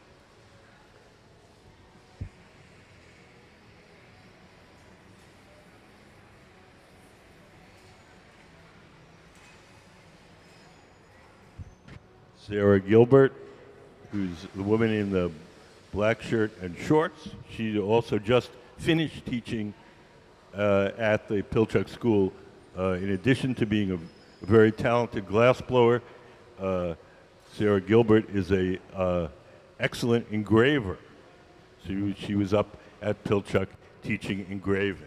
Sarah Gilbert, who's the woman in the black shirt and shorts. She also just finished teaching at the Pilchuck School. In addition to being a very talented glassblower, Sarah Gilbert is a excellent engraver. So she was up at Pilchuck teaching engraving.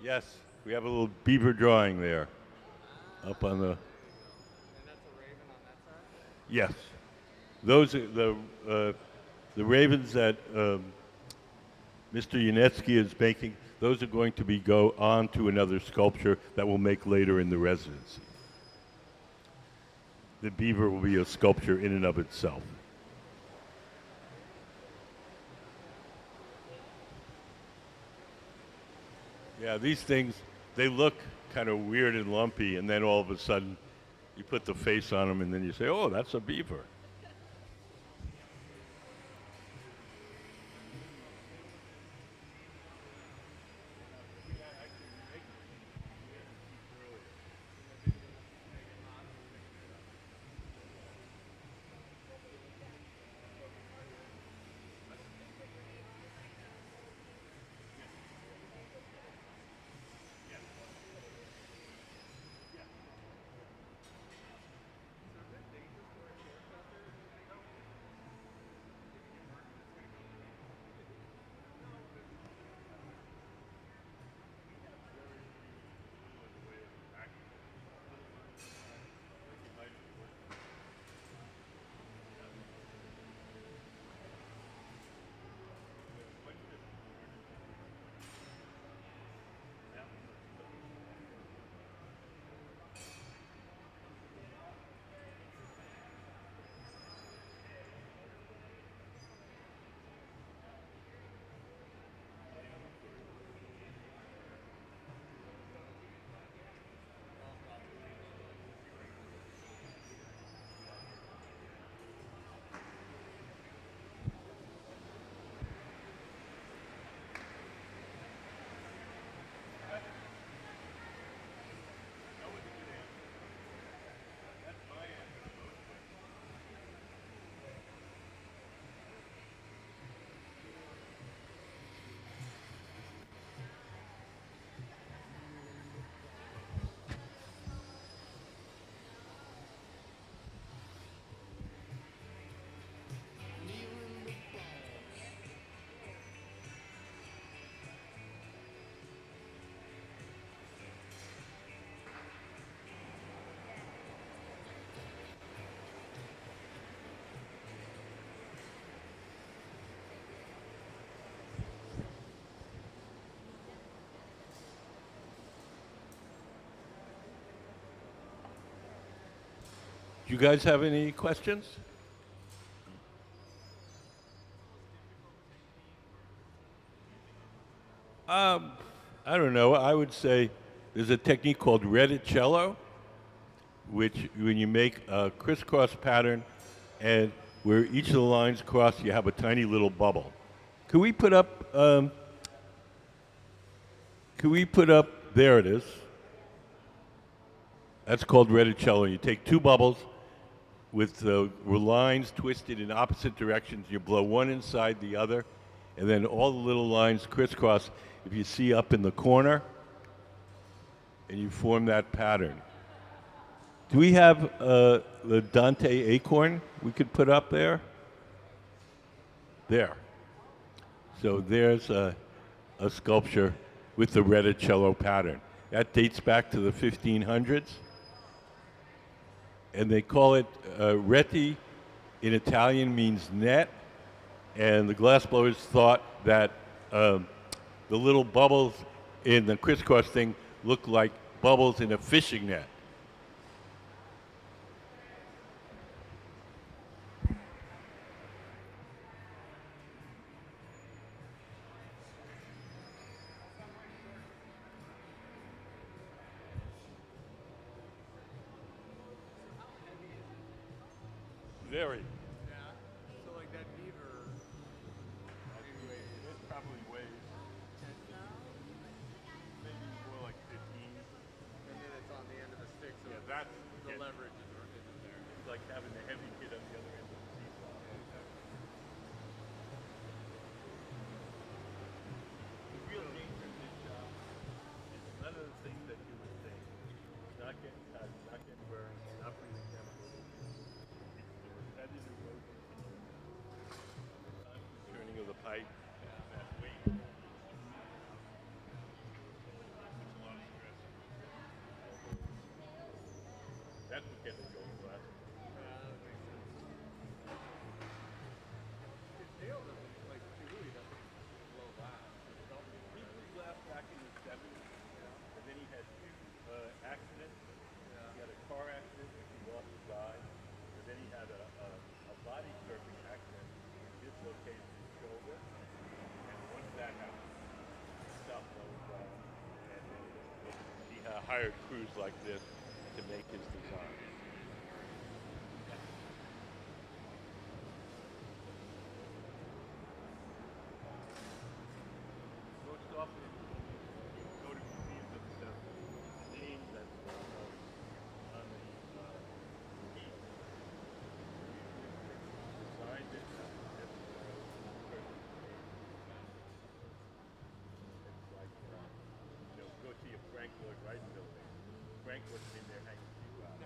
Yes, we have a little beaver drawing there, up on the. And that's a raven on that side? Yes, those are the ravens that Mr. Janecký is making. Those are going to go on to another sculpture that we'll make later in the residency. The beaver will be a sculpture in and of itself. Yeah, these things, they look kind of weird and lumpy, and then all of a sudden you put the face on them and then you say, oh, that's a beaver. you guys have any questions? I don't know. I would say there's a technique called reticello, which when you make a crisscross pattern and where each of the lines cross, you have a tiny little bubble. Could we put up, there it is. That's called reticello. You take two bubbles with the lines twisted in opposite directions. You blow one inside the other, and then all the little lines crisscross. If you see up in the corner, and you form that pattern. Do we have the Dante acorn we could put up there? There. So there's a sculpture with the reticello pattern. That dates back to the 1500s. And they call it reti in Italian means net. And the glassblowers thought that the little bubbles in the crisscross thing look like bubbles in a fishing net. Very. Yeah. So like that beaver. It probably weighs maybe more like 15. And then it's on the end of a stick, so Yeah, that's the leverage isn't there. It's like having the heavy kid on the other end of the seesaw. The real danger of this job is none of the things that you would think. Not getting cut, not getting burned, not breathing chemicals. It's the repetitive erosion, turning of the pipe, that weight. Puts a lot of stress. That's what gets the gold glass. His tail doesn't, like, he really doesn't blow glass. He blew glass back in the 70s, and then he had two accidents. He had a car accident where he lost his eye, and then he had a body surfing accident. He dislocated his shoulder, and once that happened, he stopped blowing glass, and then he hired crews like this to make his design. Most often, you go to museums and stuff, the name that's on the piece, designed it, and it's like, go see a Frank Lloyd Wright building. Frank wasn't in there hanging people out.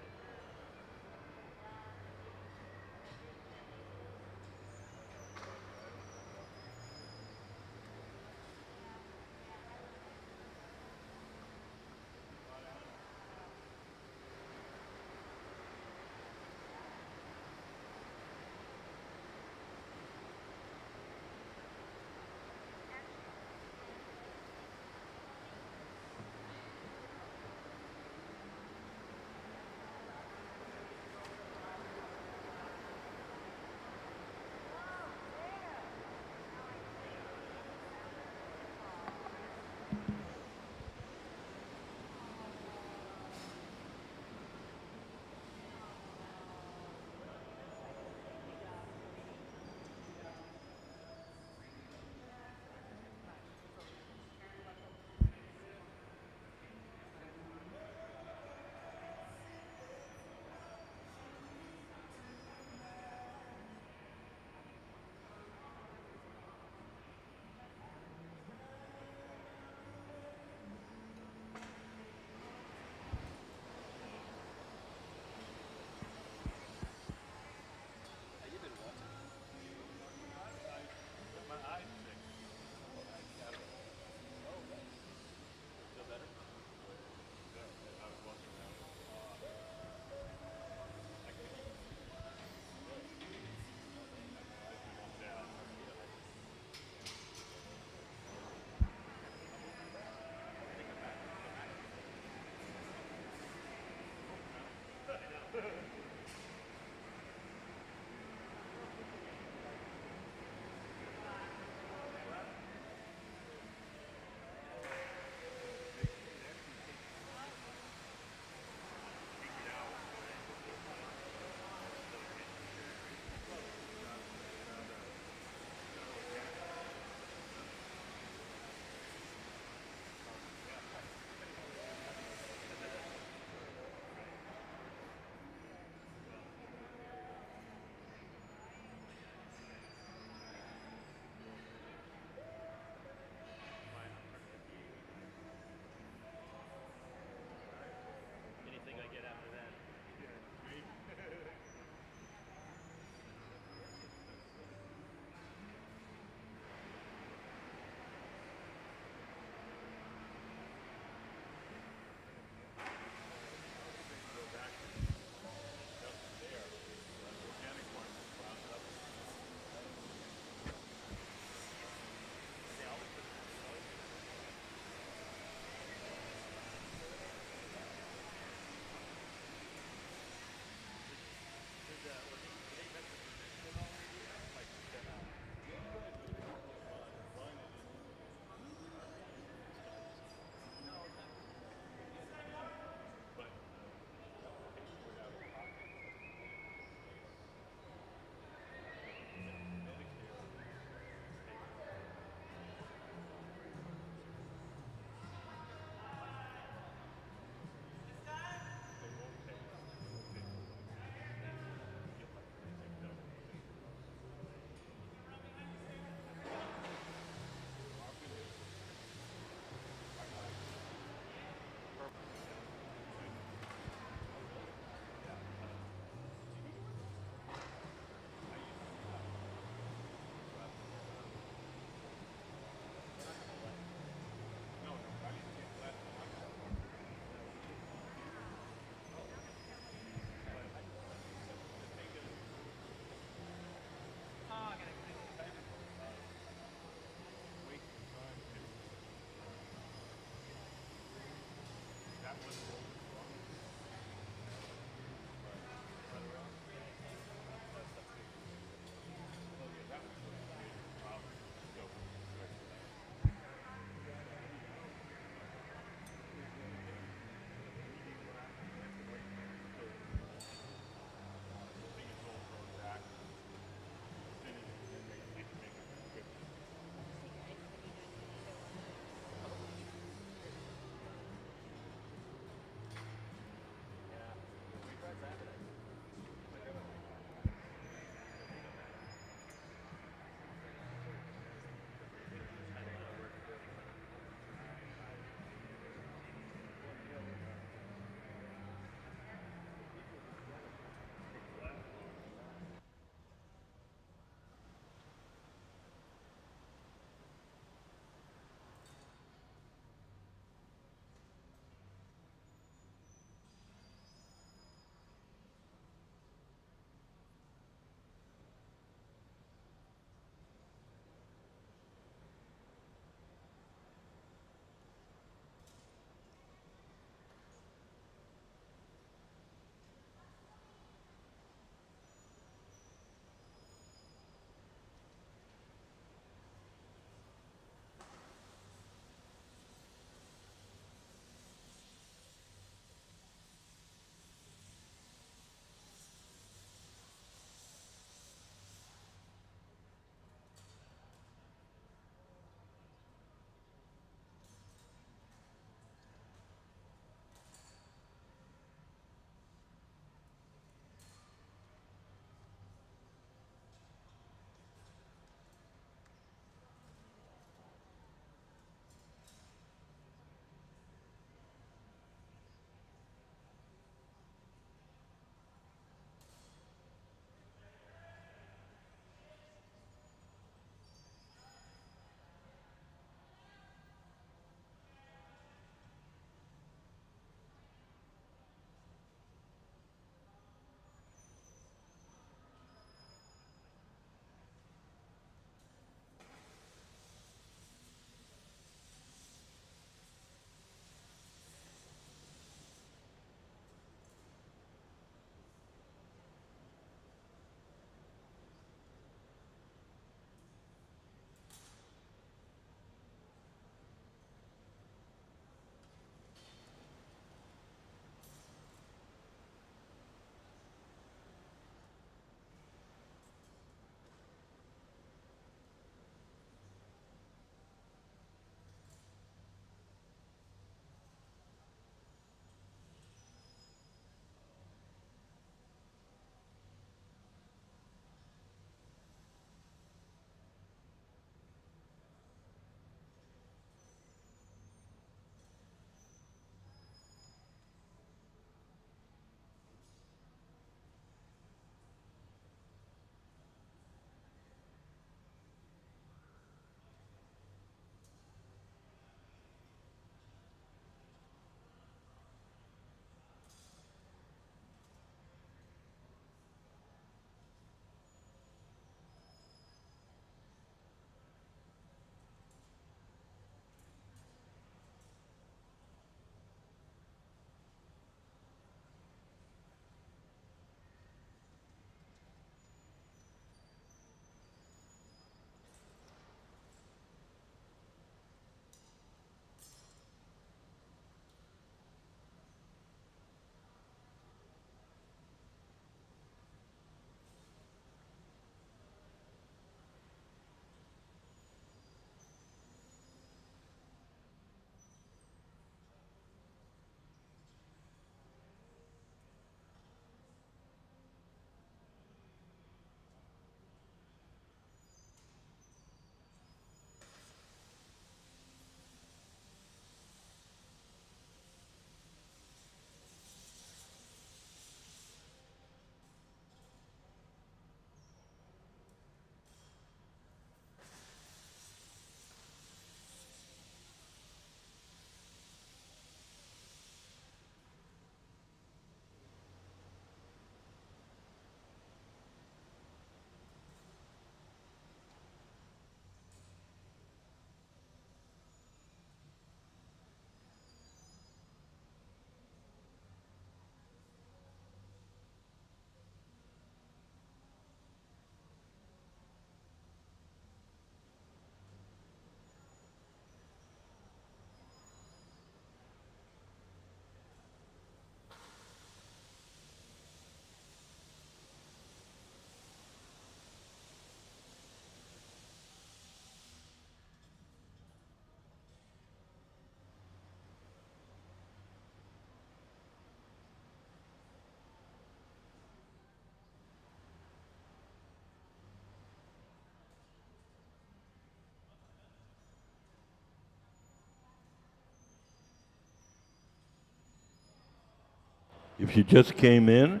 If you just came in,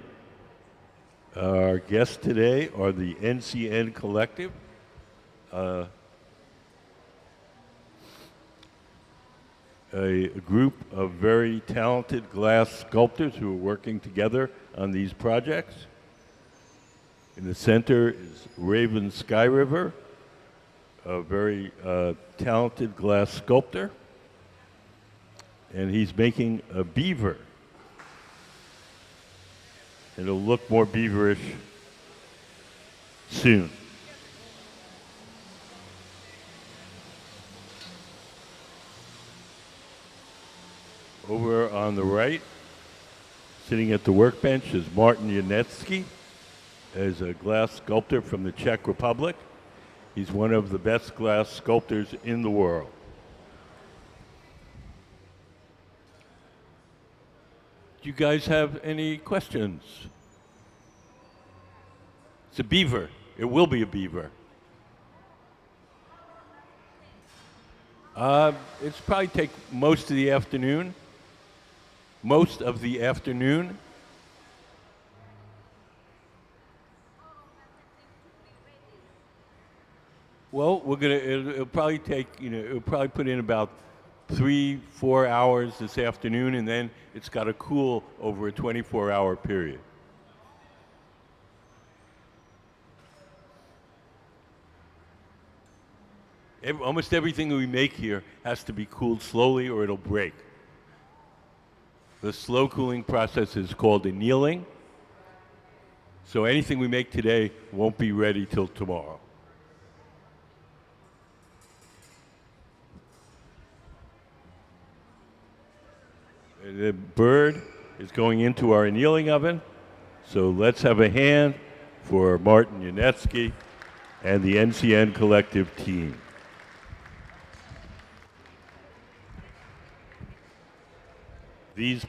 our guests today are the NCN Collective. A group of very talented glass sculptors who are working together on these projects. In the center is Raven Skyriver, a very talented glass sculptor, and he's making a beaver. It'll look more beaverish soon. Over on the right, sitting at the workbench, is Martin Janecký, is a glass sculptor from the Czech Republic. He's one of the best glass sculptors in the world. Do you guys have any questions? It's a beaver. It will be a beaver. It's probably take most of the afternoon. Most of the afternoon. Well, it'll probably take, it'll probably put in about 3-4 hours this afternoon, and then it's got to cool over a 24-hour period. Almost everything that we make here has to be cooled slowly or it'll break. The slow cooling process is called annealing. So anything we make today won't be ready till tomorrow. The bird is going into our annealing oven. So let's have a hand for Martin Janecký and the NCN Collective team. These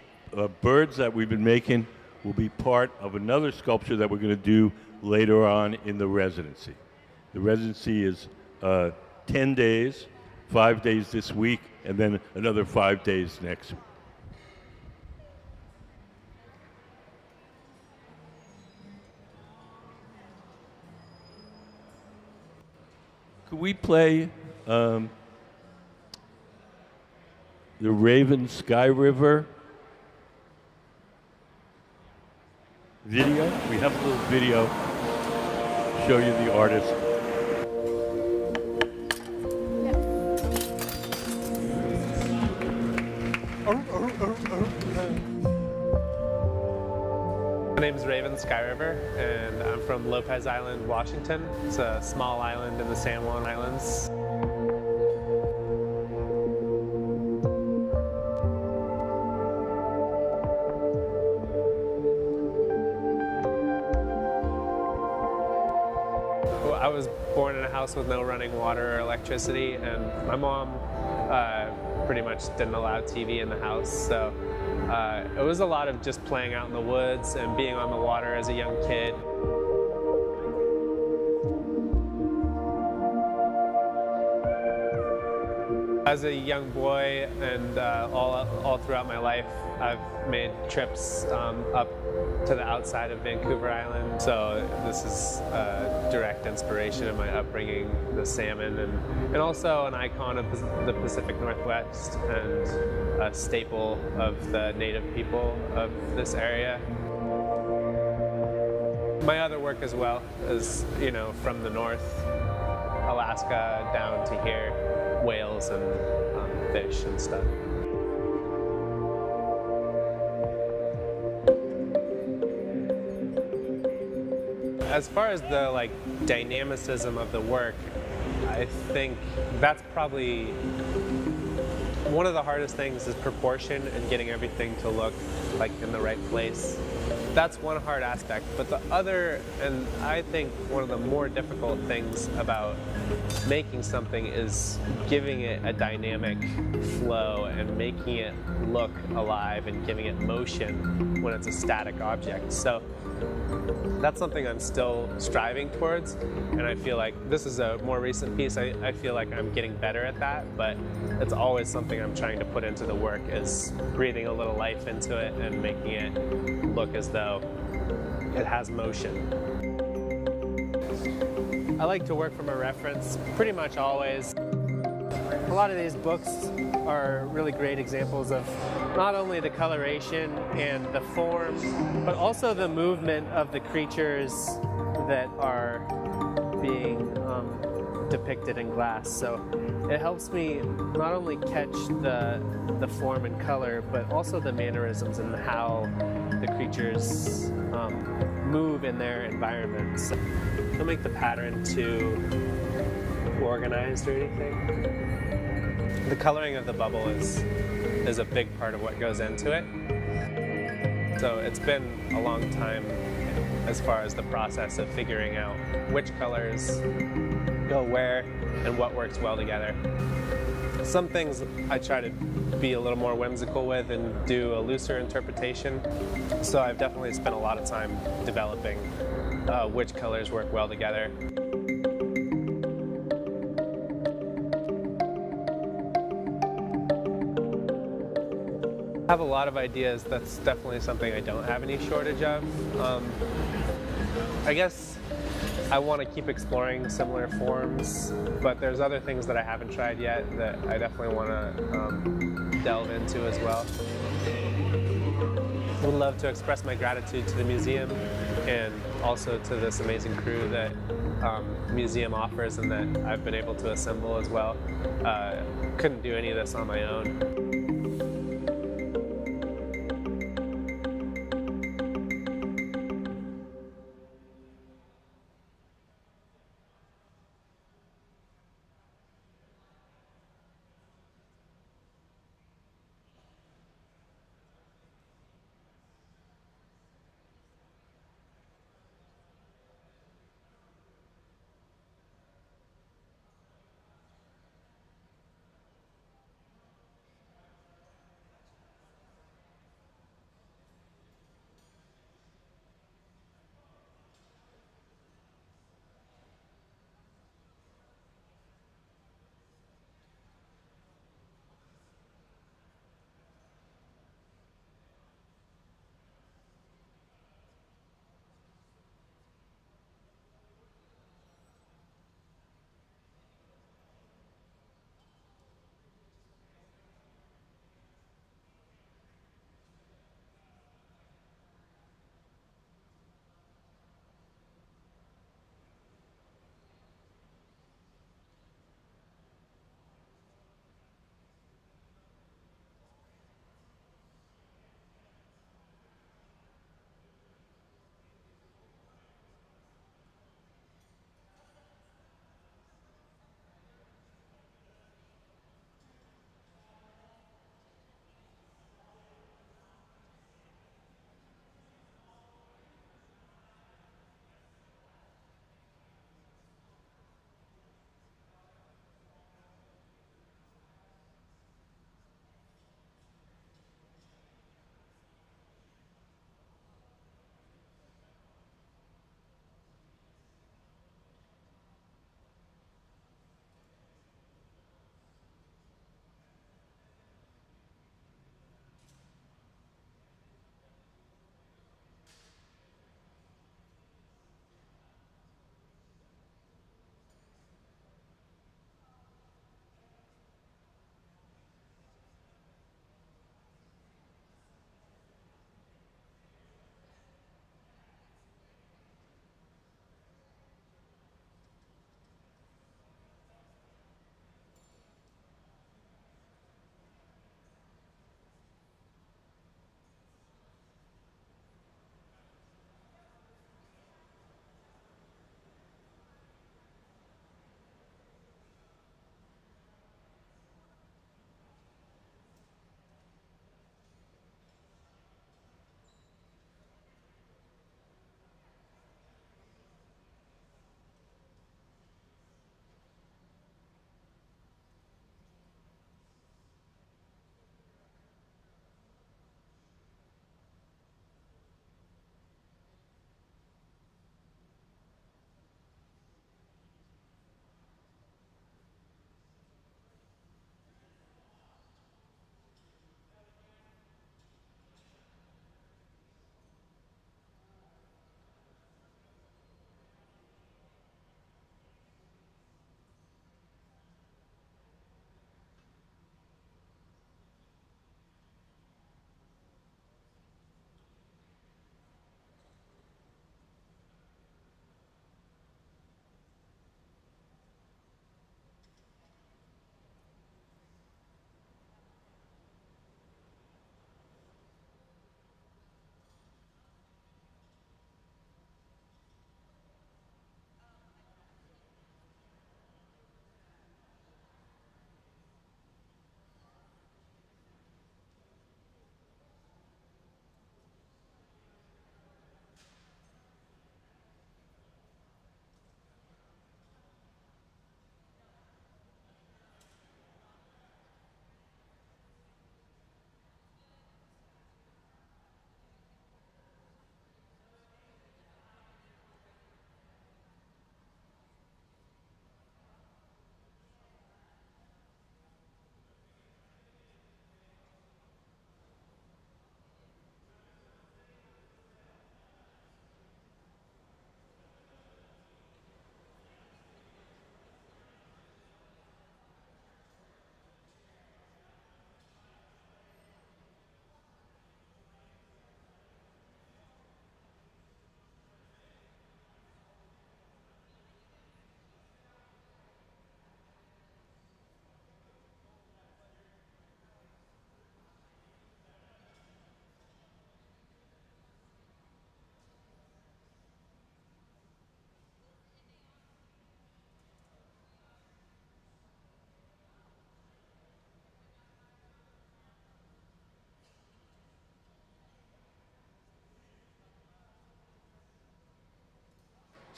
birds that we've been making will be part of another sculpture that we're going to do later on in the residency. The residency is 10 days, 5 days this week, and then another 5 days next week. Could we play the Raven Skyriver video? We have a little video to show you the artist. My name is Raven Skyriver, and I'm from Lopez Island, Washington. It's a small island in the San Juan Islands. I was born in a house with no running water or electricity, and my mom pretty much didn't allow TV in the house, so it was a lot of just playing out in the woods and being on the water as a young kid. As a young boy and all throughout my life, I've made trips up to the outside of Vancouver Island. So this is a direct inspiration of my upbringing, the salmon, and also an icon of the Pacific Northwest and a staple of the native people of this area. My other work as well is, from the north, Alaska down to here, whales and fish and stuff. As far as the dynamicism of the work, I think that's probably one of the hardest things is proportion and getting everything to look like in the right place. That's one hard aspect, but the other, and I think one of the more difficult things about making something is giving it a dynamic flow and making it look alive and giving it motion when it's a static object. So that's something I'm still striving towards, and I feel like this is a more recent piece. I feel like I'm getting better at that, but it's always something I'm trying to put into the work, is breathing a little life into it and making it look as though it has motion. I like to work from a reference pretty much always. A lot of these books are really great examples of not only the coloration and the form, but also the movement of the creatures that are being depicted in glass. So it helps me not only catch the form and color, but also the mannerisms and how the creatures move in their environments. Don't make the pattern too organized or anything. The coloring of the bubble is a big part of what goes into it. So it's been a long time as far as the process of figuring out which colors go where and what works well together. Some things I try to be a little more whimsical with and do a looser interpretation. So I've definitely spent a lot of time developing which colors work well together. I have a lot of ideas. That's definitely something I don't have any shortage of. I guess I want to keep exploring similar forms, but there's other things that I haven't tried yet that I definitely want to delve into as well. I would love to express my gratitude to the museum and also to this amazing crew that museum offers and that I've been able to assemble as well. Couldn't do any of this on my own.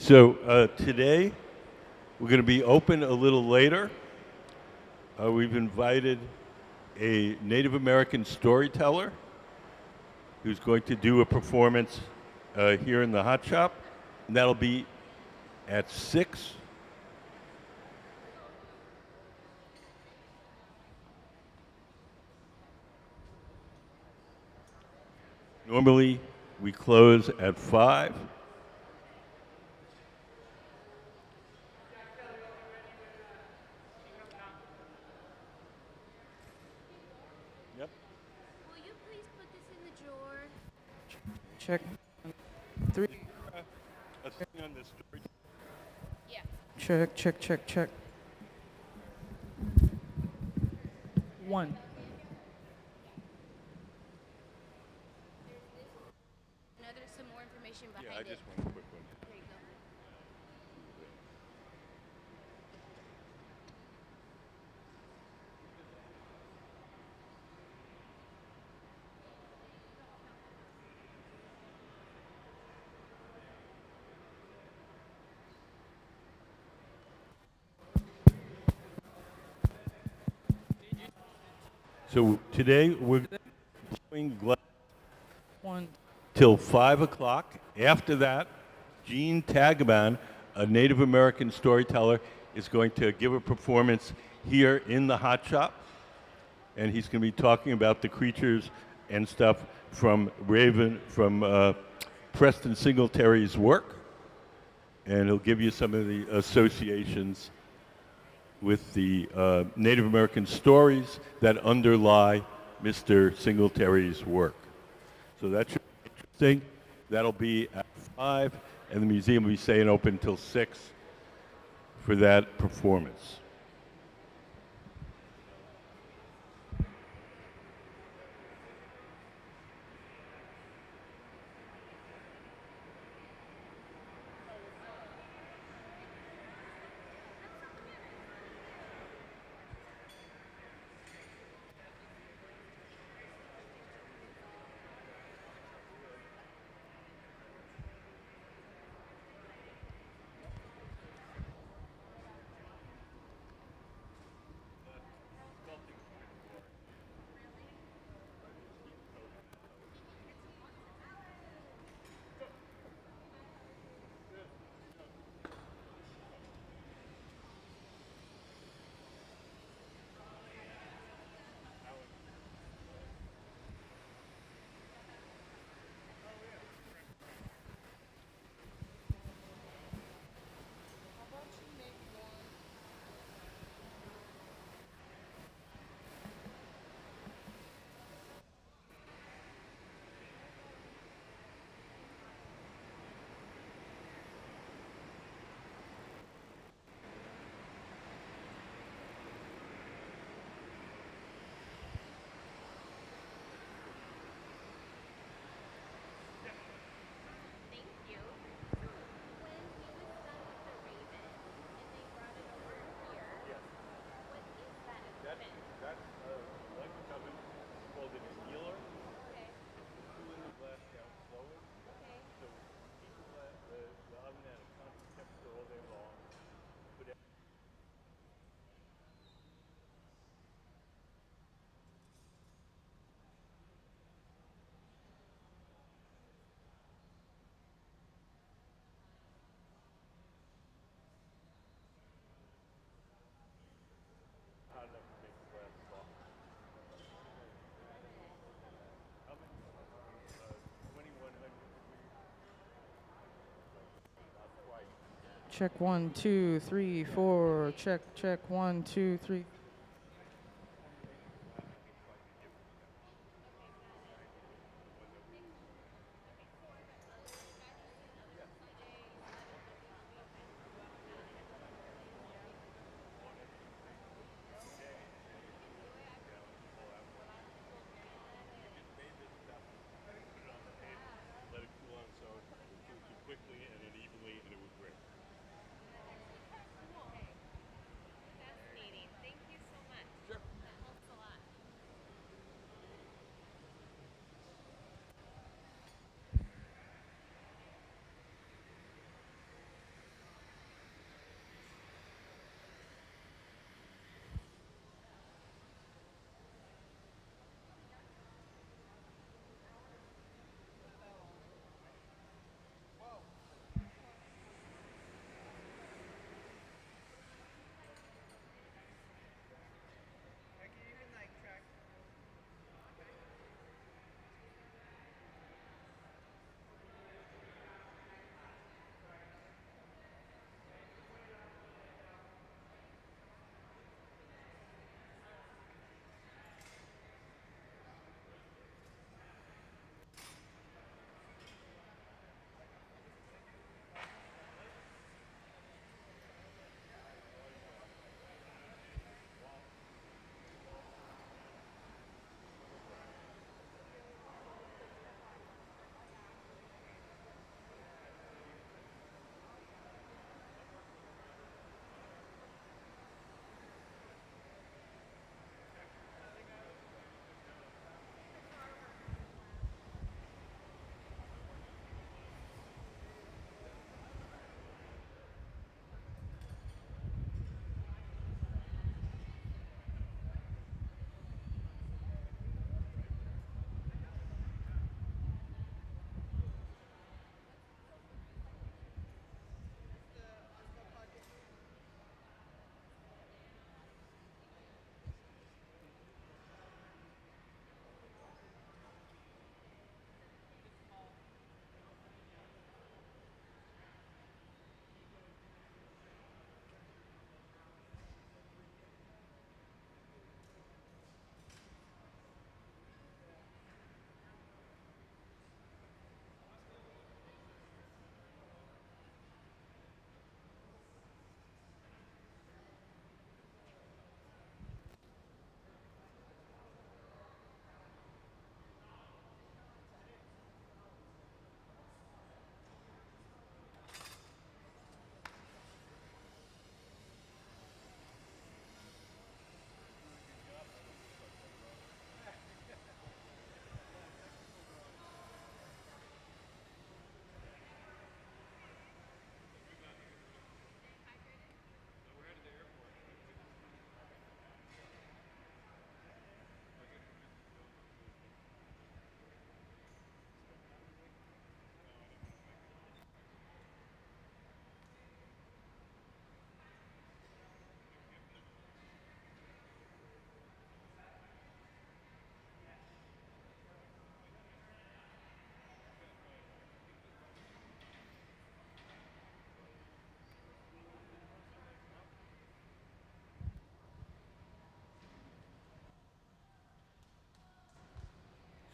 So today we're going to be open a little later. We've invited a Native American storyteller who's going to do a performance here in the hot shop, and that'll be at 6. Normally, we close at 5. Yep. Will you please put this in the drawer? Check. 3. A thing on the story. Yeah. Check, check, check, check. 1. No, there's some more information behind Yeah, I it. just want a quick one. There you go. So today we're blowing glass 1. till 5 o'clock. After that, Gene Tagaman, a Native American storyteller, is going to give a performance here in the hot shop. And he's going to be talking about the creatures and stuff from Preston Singletary's work. And he'll give you some of the associations with the Native American stories that underlie Mr. Singletary's work. So that should be interesting. That'll be at 5, and the museum will be staying open till 6 for that performance. Thank you. When he was done with the raven and they brought it over here, what is that equipment? That's like a oven called an annealer. Okay. Cooling the glass down slowly. Okay. So keep the oven at a constant temperature all day long. Put it hot enough to make the glass soft. Oven, 2100 degrees. Not quite. Check 1, 2, 3, 4. Check, check 1, 2, 3. Let it cool on so it cools too quickly and then evenly, and it would break. Fascinating. Thank you.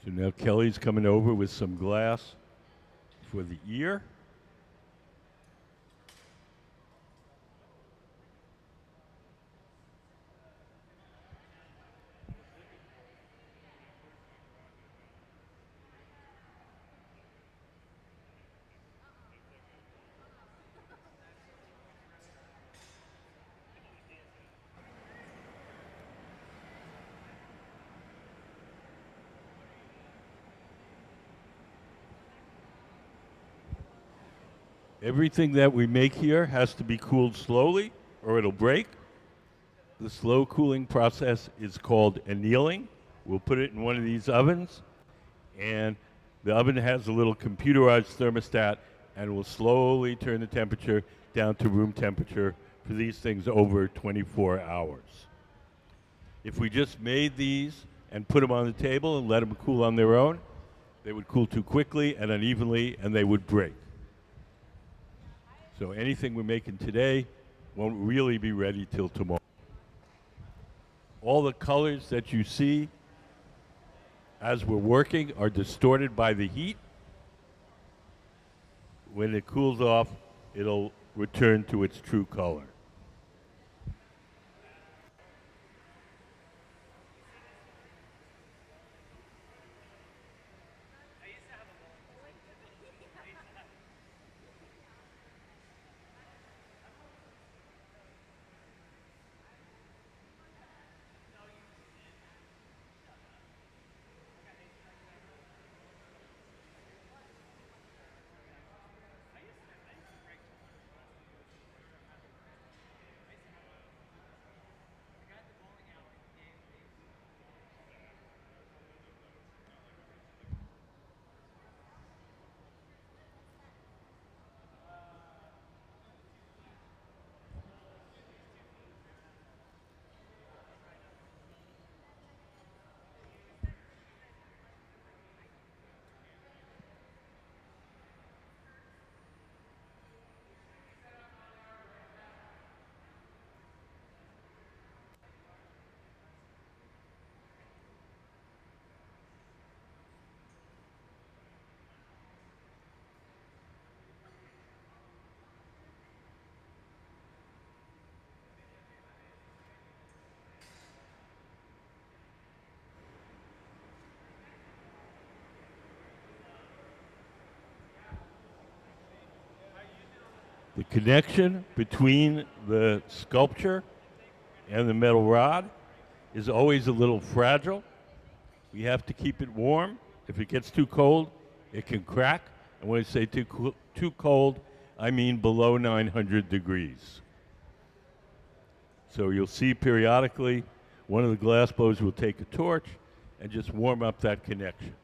So now Kelly's coming over with some glass for the ear. Everything that we make here has to be cooled slowly or it'll break. The slow cooling process is called annealing. We'll put it in one of these ovens, and the oven has a little computerized thermostat and will slowly turn the temperature down to room temperature for these things over 24 hours. If we just made these and put them on the table and let them cool on their own, they would cool too quickly and unevenly and they would break. So anything we're making today won't really be ready till tomorrow. All the colors that you see as we're working are distorted by the heat. When it cools off, it'll return to its true color. The connection between the sculpture and the metal rod is always a little fragile. We have to keep it warm. If it gets too cold, it can crack. And when I say too cold, I mean below 900 degrees. So you'll see periodically one of the glass blowers will take a torch and just warm up that connection.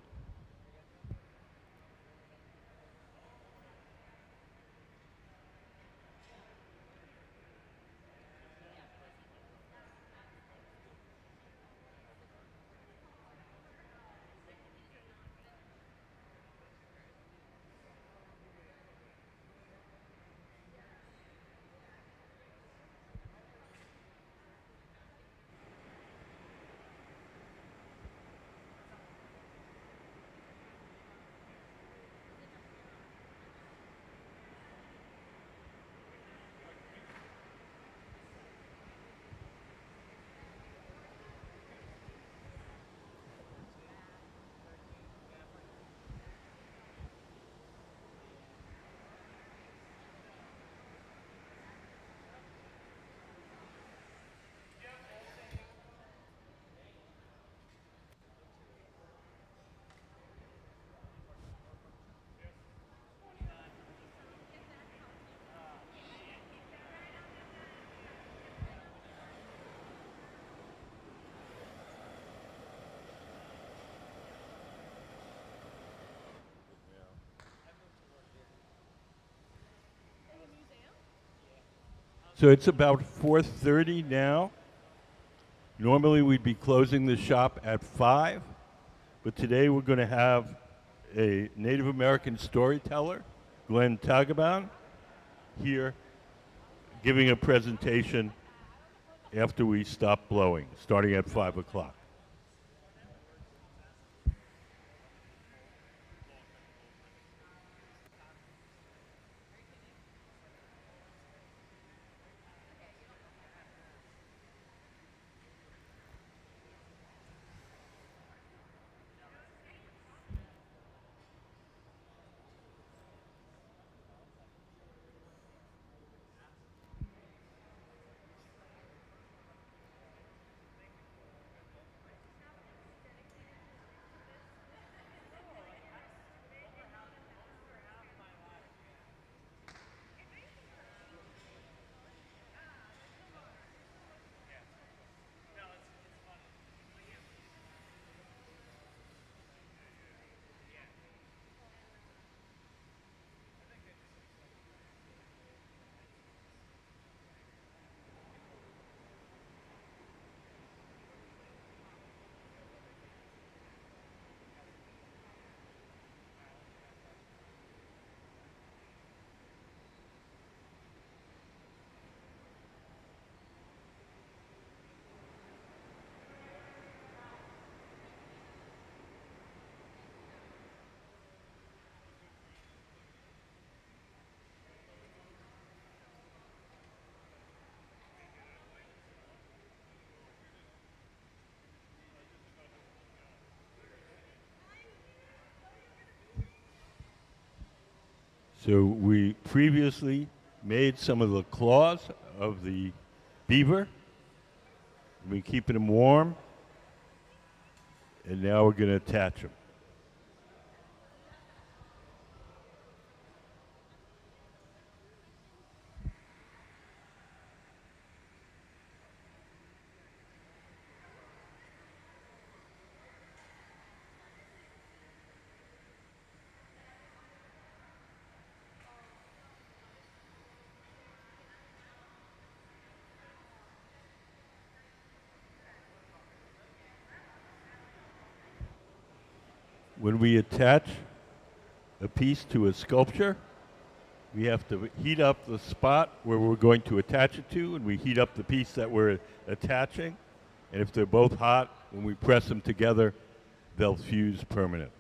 So it's about 4:30 now. Normally we'd be closing the shop at 5, but today we're going to have a Native American storyteller, Glenn Tagaban, here giving a presentation after we stop blowing, starting at 5 o'clock. So we previously made some of the claws of the beaver. We're keeping them warm. And now we're going to attach them. When we attach a piece to a sculpture, we have to heat up the spot where we're going to attach it to, and we heat up the piece that we're attaching. And if they're both hot, when we press them together, they'll fuse permanently.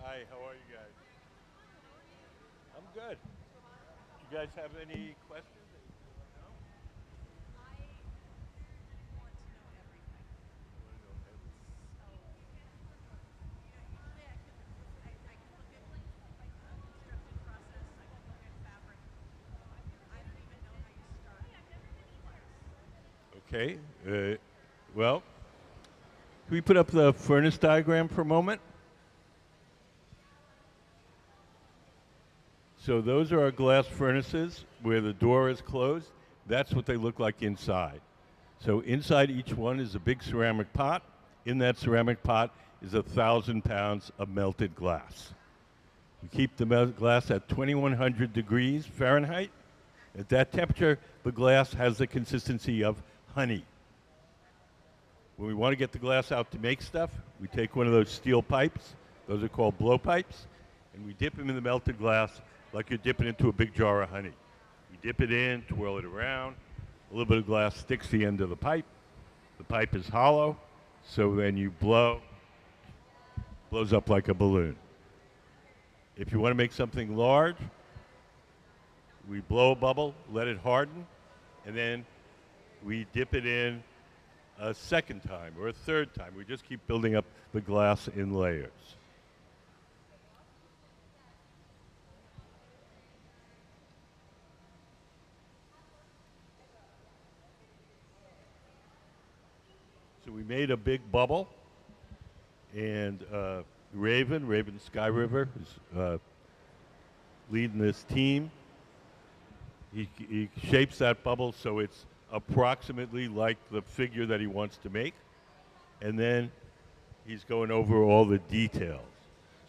Hi, how are you guys? I'm good. Do you guys have any questions? Okay. Well, can we put up the furnace diagram for a moment? So those are our glass furnaces where the door is closed. That's what they look like inside. So inside each one is a big ceramic pot. In that ceramic pot is 1,000 pounds of melted glass. We keep the glass at 2,100 degrees Fahrenheit. At that temperature, the glass has the consistency of honey. When we want to get the glass out to make stuff, we take one of those steel pipes. Those are called blow pipes. And we dip them in the melted glass like you're dipping into a big jar of honey. You dip it in, twirl it around. A little bit of glass sticks to the end of the pipe. The pipe is hollow, so then you blows up like a balloon. If you want to make something large, we blow a bubble, let it harden, and then we dip it in a second time or a third time. We just keep building up the glass in layers. So we made a big bubble, and Raven Skyriver, is leading this team. He shapes that bubble so it's approximately like the figure that he wants to make, and then he's going over all the details.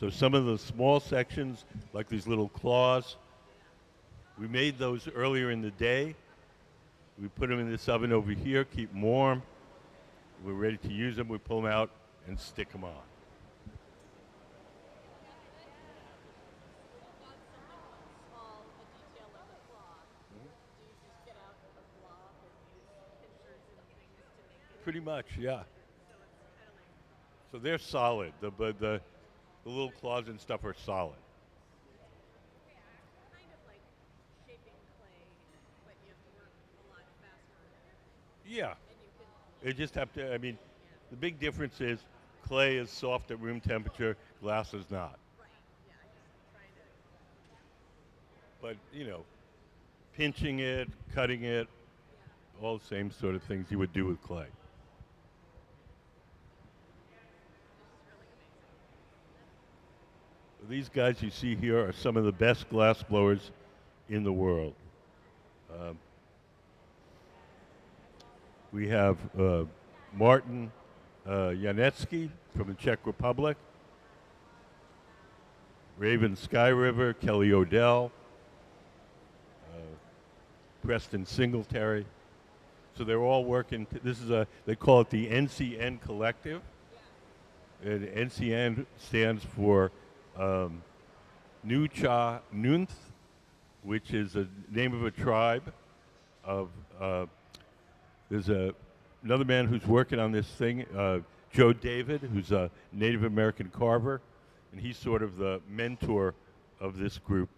So some of the small sections, like these little claws, we made those earlier in the day. We put them in this oven over here, keep them warm. We're ready to use them. We pull them out and stick them on. Pretty much, yeah. So they're solid. The little claws and stuff are solid. Kind of like shaping clay, but you have to work a lot faster. Yeah. You just have to, I mean, the big difference is clay is soft at room temperature, glass is not. Right. Yeah, I just trying to. But, you know, pinching it, cutting it, all the same sort of things you would do with clay. These guys you see here are some of the best glass blowers in the world. We have Martin Janecký from the Czech Republic, Raven Skyriver, Kelly Odell, Preston Singletary. So they're all working. This is they call it the NCN Collective. And NCN stands for Nuu-chah-nulth, which is the name of a tribe of, there's another man who's working on this thing, Joe David, who's a Native American carver, and he's sort of the mentor of this group.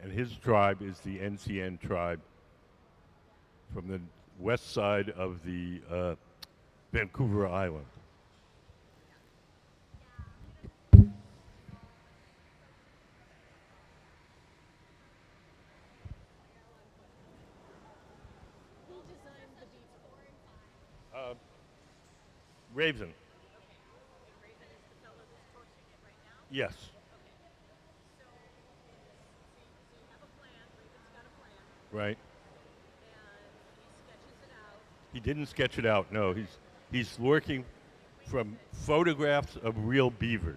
And his tribe is the NCN tribe from the west side of the Vancouver Island. Raven. Yes. Right. He didn't sketch it out. No, he's working from photographs of real beavers.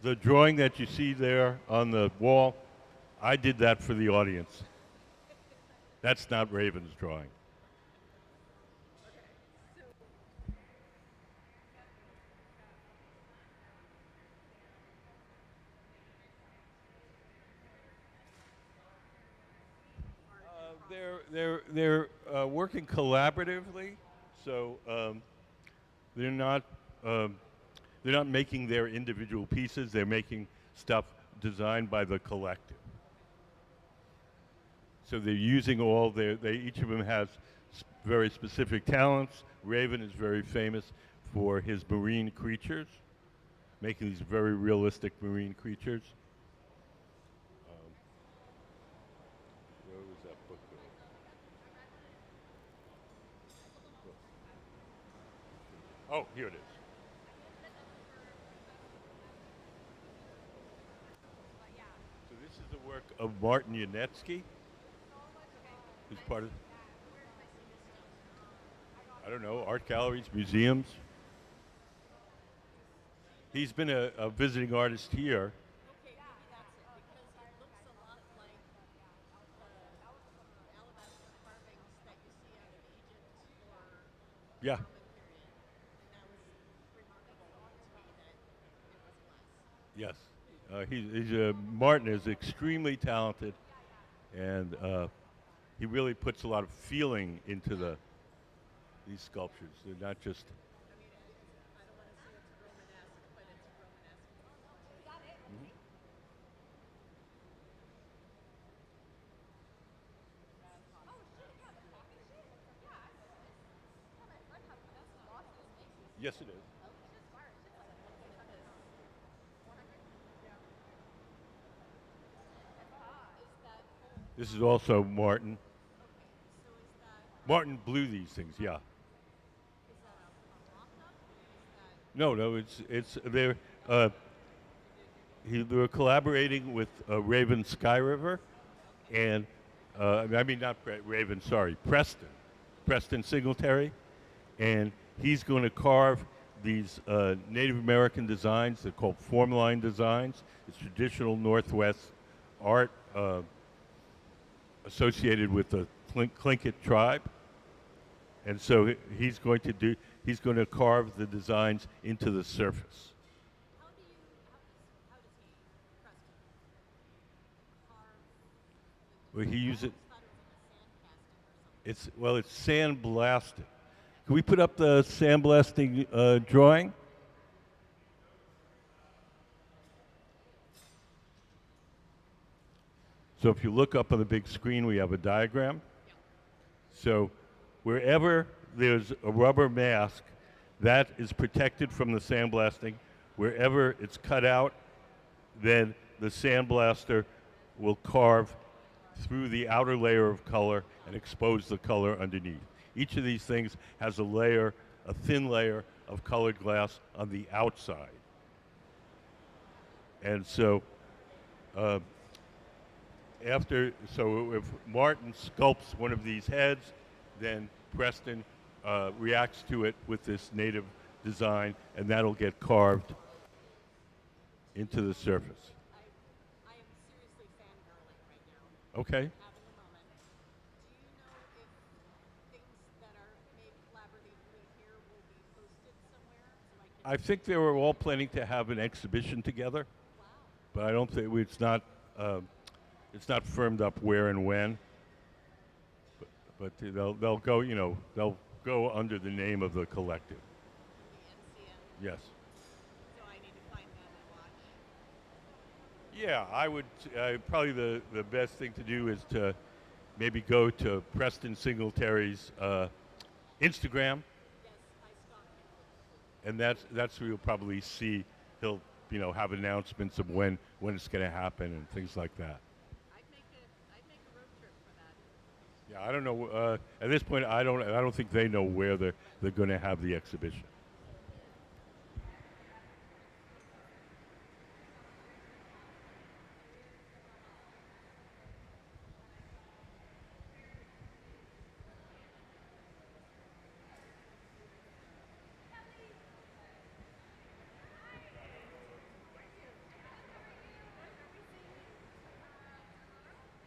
The drawing that you see there on the wall, I did that for the audience. That's not Raven's drawing. They're working collaboratively, so they're not making their individual pieces. They're making stuff designed by the collective. So they're using all each of them has very specific talents. Raven is very famous for his marine creatures, making these very realistic marine creatures. Where was that book going? Oh, here it is. So this is the work of Martin Janecký, who's part of, I don't know, art galleries, museums. He's been a visiting artist here. Yeah. Yes. Martin is extremely talented, and he really puts a lot of feeling into these sculptures. They're not just. Yes, it is. This is also Martin. Martin blew these things, yeah. No, they were collaborating with Raven Skyriver, and I mean not Raven, sorry, Preston Singletary, and he's going to carve these Native American designs. They're called form-line designs. It's traditional Northwest art associated with the Tlingit tribe, and so he's going to carve the designs into the surface. Well, he uses it. It's sandblasted. Can we put up the sandblasting drawing? So if you look up on the big screen, we have a diagram. So wherever there's a rubber mask, that is protected from the sandblasting. Wherever it's cut out, then the sandblaster will carve through the outer layer of color and expose the color underneath. Each of these things has a thin layer of colored glass on the outside. And so uh, after, so if Martin sculpts one of these heads, then Preston reacts to it with this native design, and that'll get carved into the surface. I am seriously fangirling right now. Okay. Having a moment. Do you know if things that are made collaboratively here will be posted somewhere so I can? I think they were all planning to have an exhibition together, Wow. but I don't think it's not firmed up where and when. But they'll go, you know, they'll go under the name of the collective. The NCN. Yes. So I need to find them and watch. Yeah, I would probably the best thing to do is to maybe go to Preston Singletary's Instagram, Yes, I stalk him. and that's where you'll probably see he'll have announcements of when it's going to happen and things like that. I'd make a road trip for that. Yeah, I don't know. At this point, I don't think they know where they're going to have the exhibition.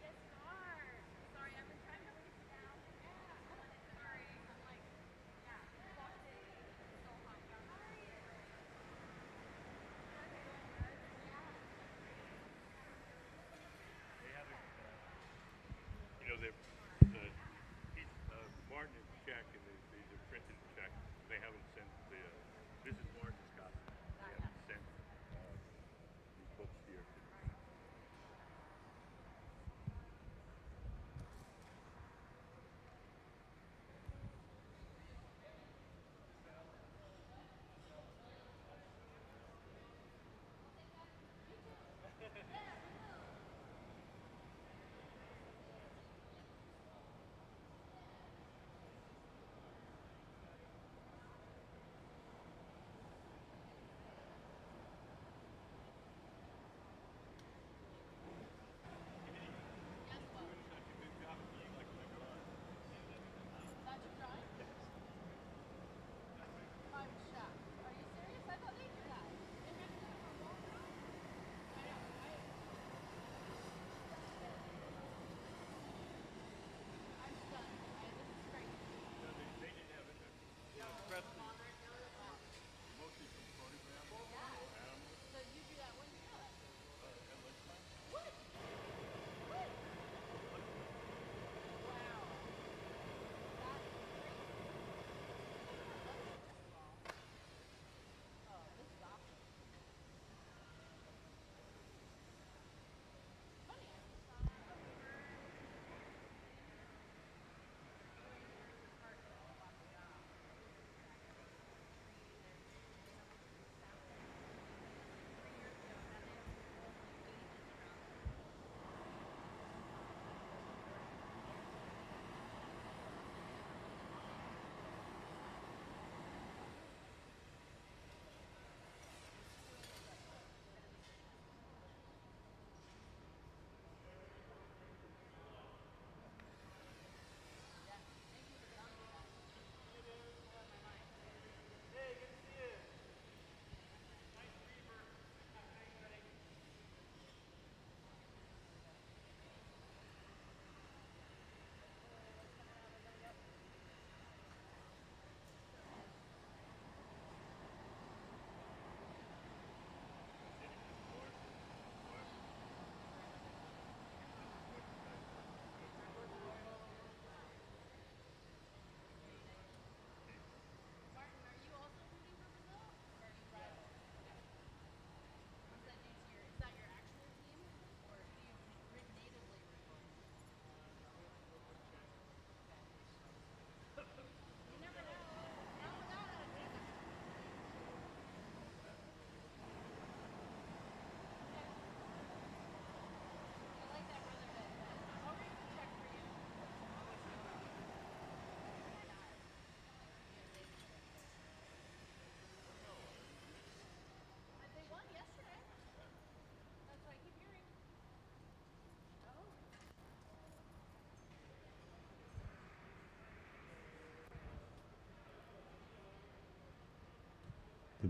Yes, you are. Sorry, I've been trying to reach down. Sorry, I'm like, yeah, walked in. So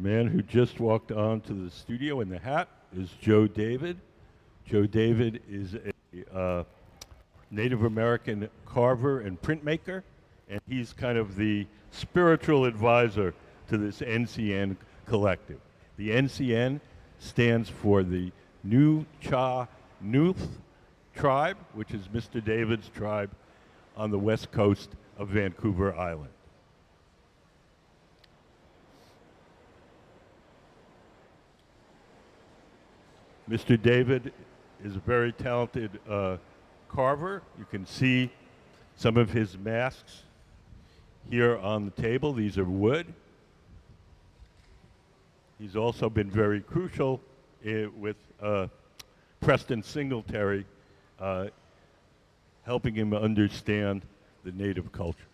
man who just walked onto the studio in the hat is Joe David. Joe David is a Native American carver and printmaker, and he's kind of the spiritual advisor to this NCN Collective. The NCN stands for the Nuu-chah-nulth tribe, which is Mr. David's tribe on the west coast of Vancouver Island. Mr. David is a very talented carver. You can see some of his masks here on the table. These are wood. He's also been very crucial with Preston Singletary, helping him understand the native culture.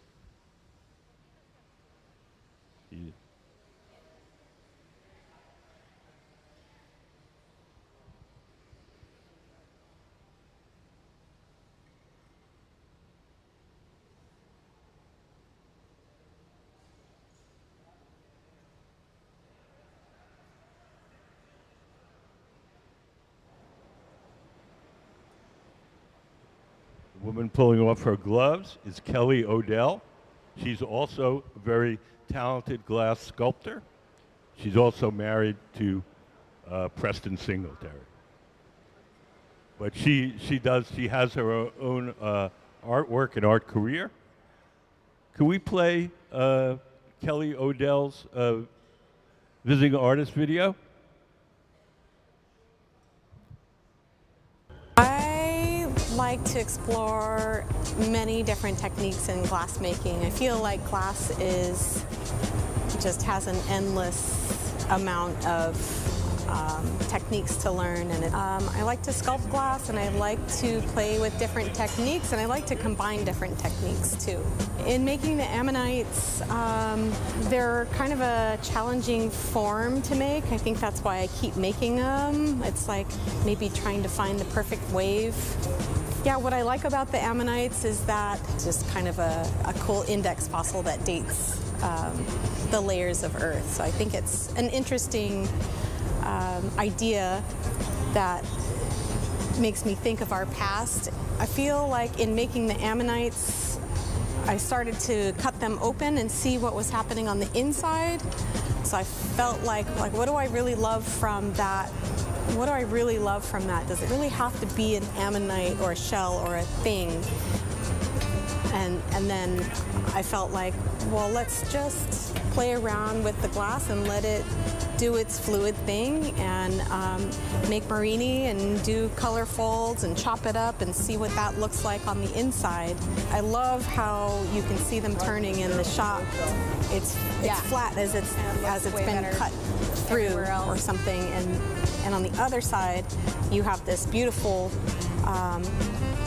The woman pulling off her gloves is Kelly Odell. She's also a very talented glass sculptor. She's also married to Preston Singletary. But she has her own artwork and art career. Can we play Kelly Odell's visiting artist video? I like to explore many different techniques in glassmaking. I feel like glass just has an endless amount of techniques to learn, and I like to sculpt glass, and I like to play with different techniques, and I like to combine different techniques too. In making the ammonites, they're kind of a challenging form to make. I think that's why I keep making them. It's like maybe trying to find the perfect wave. Yeah, what I like about the ammonites is that it's just kind of a cool index fossil that dates the layers of Earth. So I think it's an interesting idea that makes me think of our past. I feel like in making the ammonites, I started to cut them open and see what was happening on the inside. So I felt like what do I really love from that? What do I really love from that? Does it really have to be an ammonite or a shell or a thing? And then I felt like, well, let's just play around with the glass and let it do its fluid thing, and make marini and do color folds and chop it up and see what that looks like on the inside. I love how you can see them turning in the shop. It's flat as it's been cut through or something, and on the other side you have this beautiful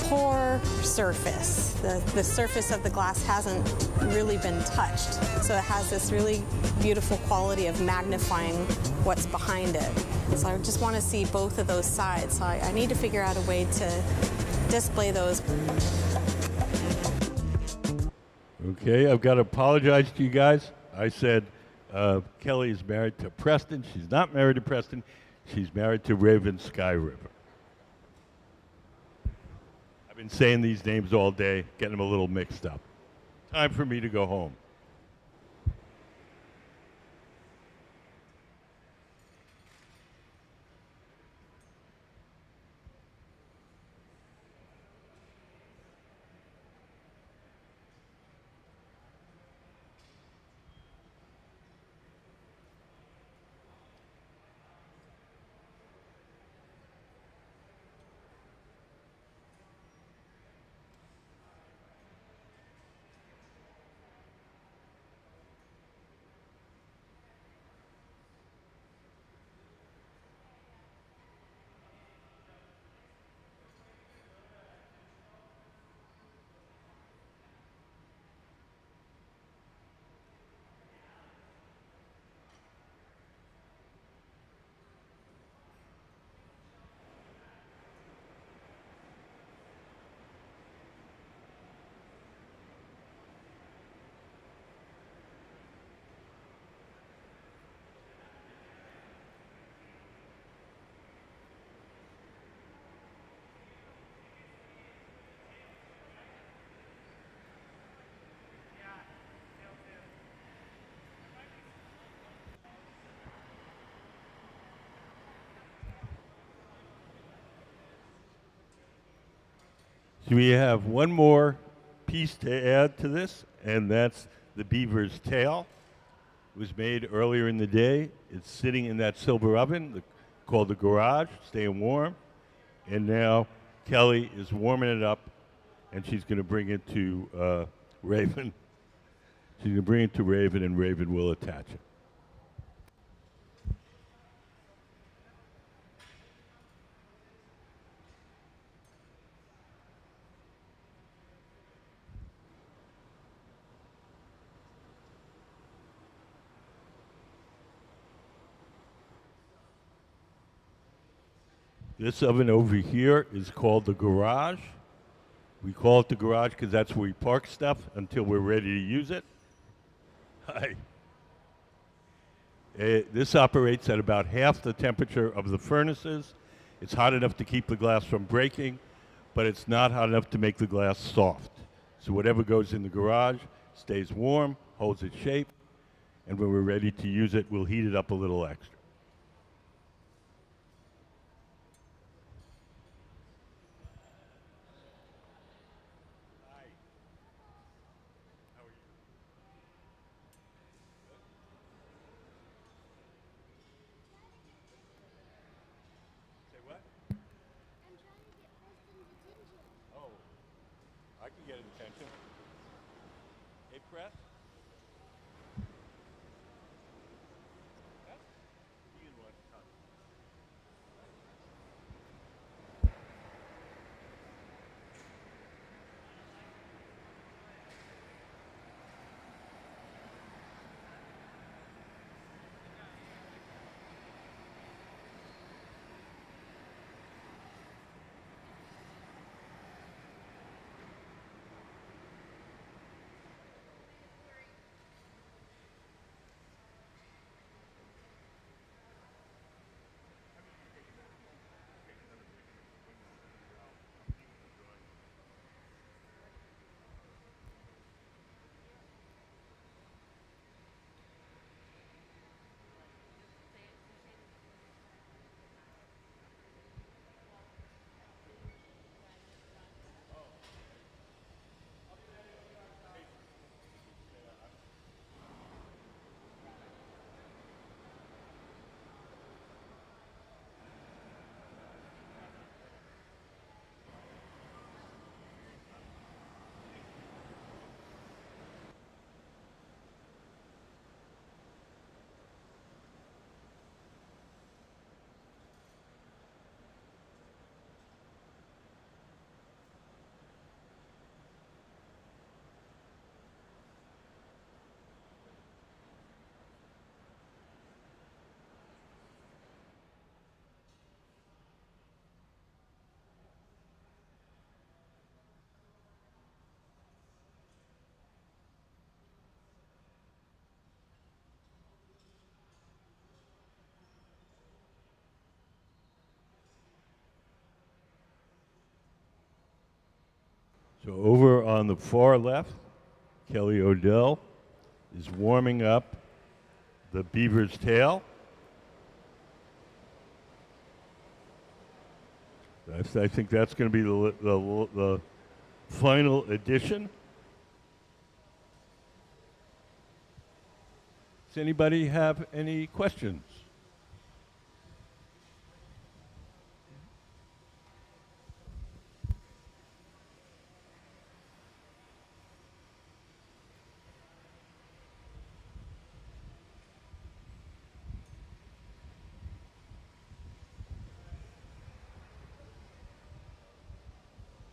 pore surface. The surface of the glass hasn't really been touched, so it has this really beautiful quality of magnifying what's behind it. So I just want to see both of those sides. So I need to figure out a way to display those. Okay, I've got to apologize to you guys. I said Kelly is married to Preston. She's not married to Preston. She's married to Raven Skyriver. I've been saying these names all day, getting them a little mixed up. Time for me to go home. So we have one more piece to add to this, and that's the beaver's tail. It was made earlier in the day. It's sitting in that silver oven called the garage, staying warm. And now Kelly is warming it up, and she's going to bring it to Raven. She's going to bring it to Raven, and Raven will attach it. This oven over here is called the garage. We call it the garage because that's where we park stuff until we're ready to use it. Hi. This operates at about half the temperature of the furnaces. It's hot enough to keep the glass from breaking, but it's not hot enough to make the glass soft. So whatever goes in the garage stays warm, holds its shape, and when we're ready to use it, we'll heat it up a little extra. I can get attention. Hey, Press? Ian wants to talk. So over on the far left, Kelly Odell is warming up the beaver's tail. I think that's going to be the final addition. Does anybody have any questions?